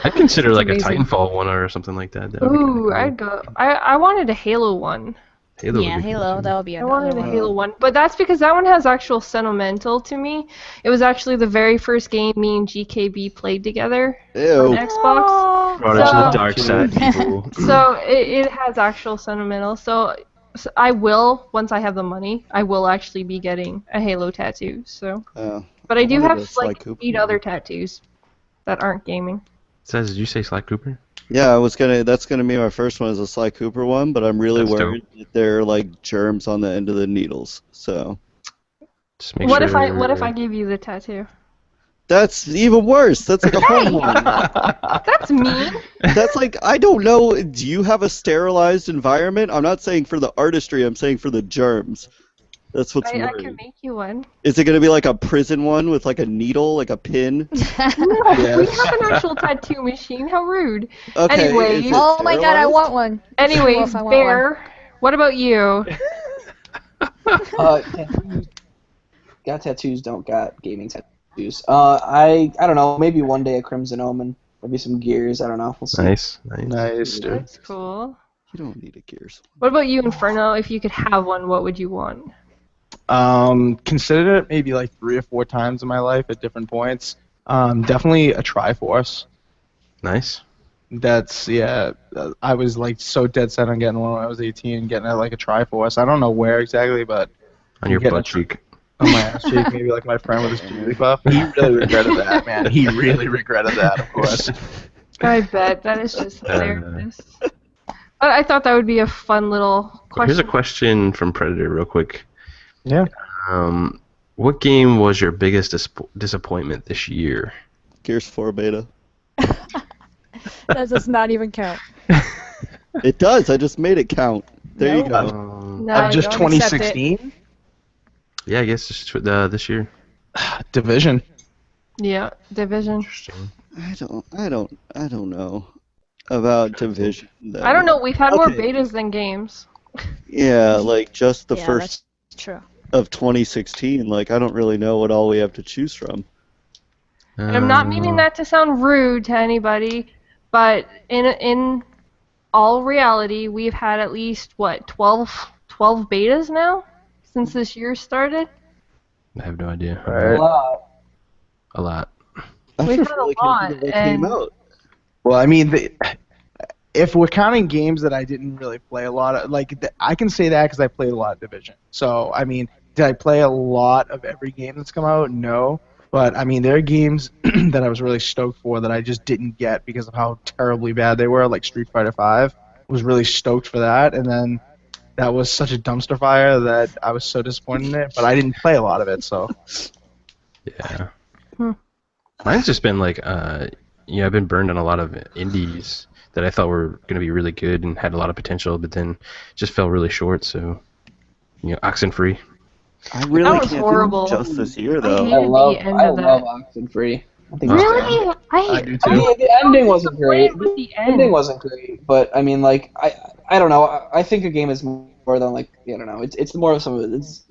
I'd consider That's like a amazing. Titanfall one or something like that. That would be kinda ooh, cool. I'd go. I wanted a Halo one. Halo would Yeah, be cool, Halo, too. that would be I another wanted a one. Halo one, but that's because that one has actual sentimental to me. It was actually the very first game me and GKB played together on Ew. Xbox. Brought it to the So- dark side, people. So it has actual sentimental. So I will, once I have the money, I will actually be getting a Halo tattoo. So, but I do wanted have a Sly like Cooper 8 one. other tattoos that aren't gaming. Says, did you say Sly Cooper? Yeah, that's gonna be my first one as a Sly Cooper one, but I'm really That's worried that there are like germs on the end of the needles. So Just make What sure. if I give you the tattoo? that's even worse. That's like a home one. That's mean. That's like, I don't know. Do you have a sterilized environment? I'm not saying for the artistry. I'm saying for the germs. That's what's I can worrying. make you one. Is it gonna be like a prison one with like a needle, like a pin? No, we Yes. have an actual tattoo machine. How rude. Okay. Anyways- is it Oh my god, I sterilized? want one. Anyways, Wolf, I want Bear, what about you? Tattoos. Got tattoos, don't got gaming tattoos. I don't know. Maybe one day a Crimson Omen. Maybe some gears. I don't know. We'll see. Nice. Nice, dude. That's cool. You don't need a Gears. What about you, Inferno? If you could have one, what would you want? Considered it maybe like 3 or 4 times in my life at different points. Definitely a Triforce. Nice. That's I was like so dead set on getting one when I was 18, getting like a Triforce. I don't know where exactly, but On your Getting butt a tri- cheek. on my ass cheek, maybe like my friend with his Jigglypuff. He really regretted that, man. He really regretted that, of course. I bet that is just hilarious. But I thought that would be a fun little question. Here's a question from Predator, real quick. Yeah. What game was your biggest disappointment this year? Gears 4 beta. That does not even count. It does. I just made it count. There you No. go. No, I Just don't accept it. 2016 Yeah, I guess just this year. Division. Yeah, Division. Interesting. I don't know about Division. Though. I don't know. We've had more Okay. betas than games. Yeah, like just the Yeah, first that's true. of 2016. Like I don't really know what all we have to choose from. And I'm not meaning that to sound rude to anybody, but in all reality, we've had at least, what, 12 betas now? Since this year started? I have no idea. Right. A lot. I We've just had a really can't lot, think of what came and- out. Well, I mean, if we're counting games that I didn't really play a lot of, I can say that because I played a lot of Division. So, I mean, did I play a lot of every game that's come out? No. But, I mean, there are games that I was really stoked for that I just didn't get because of how terribly bad they were, like Street Fighter V. Was really stoked for that, and then that was such a dumpster fire that I was so disappointed in it, but I didn't play a lot of it, so. Yeah. Hmm. Mine's just been like, I've been burned on a lot of indies that I thought were going to be really good and had a lot of potential, but then just fell really short. So, Oxenfree. I really That was can't horrible. think of just this year I though. hated the end I of love that. Oxenfree. I think Really? I do I too. mean, the ending wasn't great. With the The ending end. wasn't great, but I mean, like, I don't know. I think a game is more than like, I don't know. It's more of some of it. It's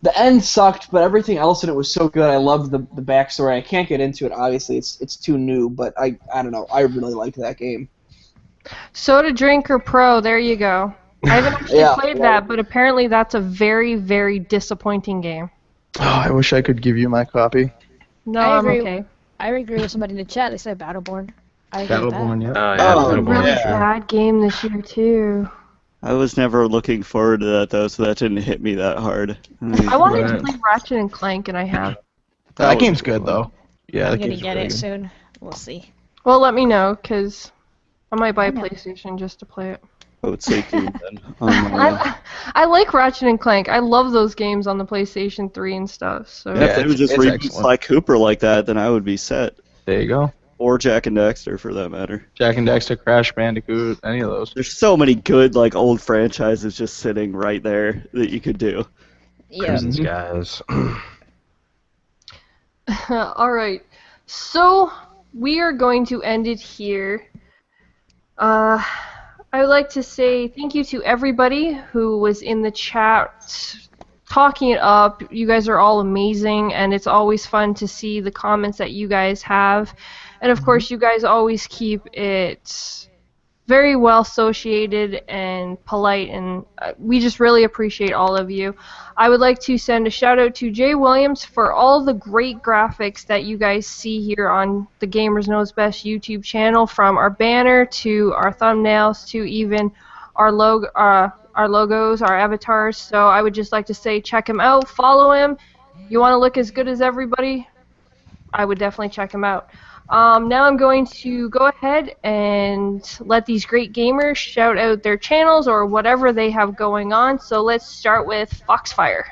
the end sucked, but everything else in it was so good. I loved the backstory. I can't get into it. Obviously, it's too new, but I don't know. I really liked that game. Soda Drinker Pro, there you go. I haven't actually Yeah. played that, but apparently that's a very, very disappointing game. Oh, I wish I could give you my copy. No, I I'm agree. okay. I agree with somebody in the chat. They said Battleborn. I agree with that. Battleborn, yeah. Yeah, Oh, Battleborn, Really for sure. bad game this year too. I was never looking forward to that though, so that didn't hit me that hard. I wanted Right. to play Ratchet and Clank, and I have. That was game's a good, one. though. Yeah, I'm that gonna game's get really it good. soon. We'll see. Well, let me know, because I might buy a I know. PlayStation just to play it. I would say tuned then. I like Ratchet and Clank. I love those games on the PlayStation 3 and stuff. So Yeah, if they it's- would just it's reboot excellent. Sly Cooper like that, then I would be set. There you go. Or Jack and Dexter, for that matter. Jack and Dexter, Crash Bandicoot, any of those. There's so many good like old franchises just sitting right there that you could do. Yeah. Crimson Skies. all right. So we are going to end it here. I I would like to say thank you to everybody who was in the chat talking it up. You guys are all amazing, and it's always fun to see the comments that you guys have. And of course, you guys always keep it very well associated and polite, and we just really appreciate all of you. I would like to send a shout out to Jay Williams for all the great graphics that you guys see here on the Gamers Knows Best YouTube channel, from our banner to our thumbnails to even our logos, our avatars. So I would just like to say check him out, follow him. You want to look as good as everybody? I would definitely check him out. Now I'm going to go ahead and let these great gamers shout out their channels or whatever they have going on. So let's start with Foxfire.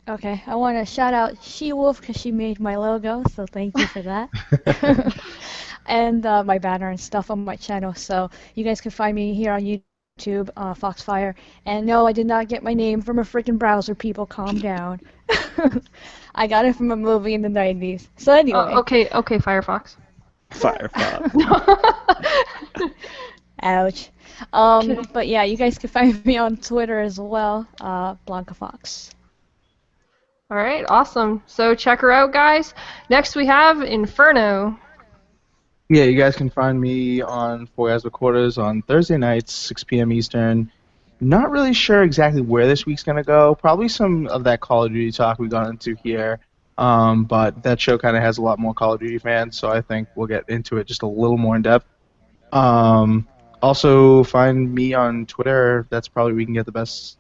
Okay, I want to shout out SheWolf because she made my logo, so thank you for that. And my banner and stuff on my channel, so you guys can find me here on YouTube, Foxfire. And no, I did not get my name from a freaking browser, people, calm down. I got it from a movie in the 90s. So anyway. Okay, Firefox. Firefox. Ouch. But yeah, you guys can find me on Twitter as well, Blanca Fox. Alright, awesome. So check her out, guys. Next we have Inferno. Yeah, you guys can find me on Four Guys with Quarters on Thursday nights, 6 p.m. Eastern. Not really sure exactly where this week's going to go. Probably some of that Call of Duty talk we got into here. But that show kind of has a lot more Call of Duty fans, so I think we'll get into it just a little more in depth. Also, find me on Twitter. That's probably where we can get the best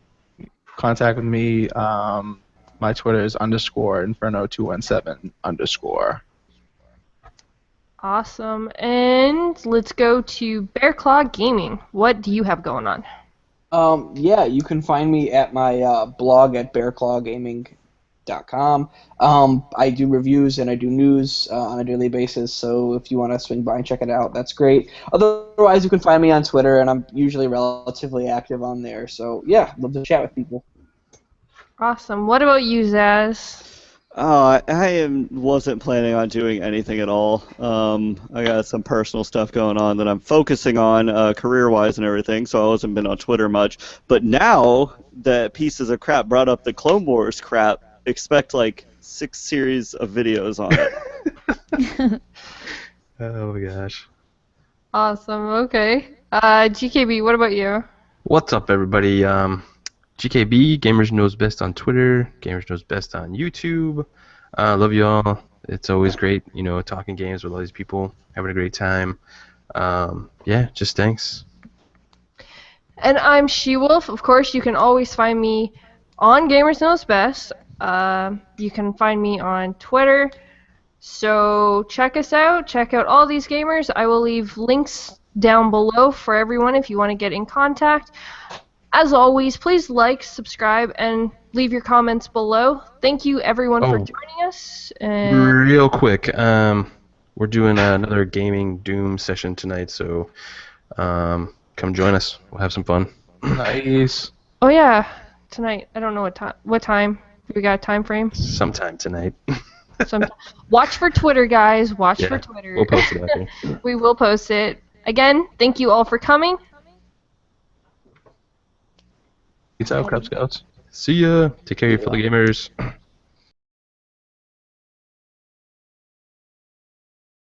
contact with me. My Twitter is _Inferno217_. Awesome. And let's go to Bear Claw Gaming. What do you have going on? Yeah, you can find me at my blog at bearclawgaming.com. I do reviews and I do news on a daily basis, so if you want to swing by and check it out, that's great. Otherwise, you can find me on Twitter, and I'm usually relatively active on there. So, yeah, love to chat with people. Awesome. What about you, Zazz? I wasn't planning on doing anything at all. I got some personal stuff going on that I'm focusing on career-wise and everything, so I wasn't been on Twitter much. But now that Pieces of Crap brought up the Clone Wars crap, expect like 6 series of videos on it. Oh my gosh. Awesome. Okay. GKB, what about you? What's up, everybody? GKB, Gamers Knows Best on Twitter, Gamers Knows Best on YouTube. Love you all. It's always great, talking games with all these people, having a great time. Yeah, just thanks. And I'm SheWolf. Of course, you can always find me on Gamers Knows Best. You can find me on Twitter. So check us out. Check out all these gamers. I will leave links down below for everyone if you want to get in contact. As always, please like, subscribe, and leave your comments below. Thank you, everyone, for joining us. And Real quick, we're doing another gaming Doom session tonight, so come join us. We'll have some fun. Nice. oh yeah, tonight. I don't know what time. We got a time frame. Sometime tonight. Watch for Twitter, guys. Watch for Yeah, Twitter. we'll post it out there. We will post it. Again, thank you all for coming. Peace out, Cub Scouts. See ya. Take care of your fellow gamers.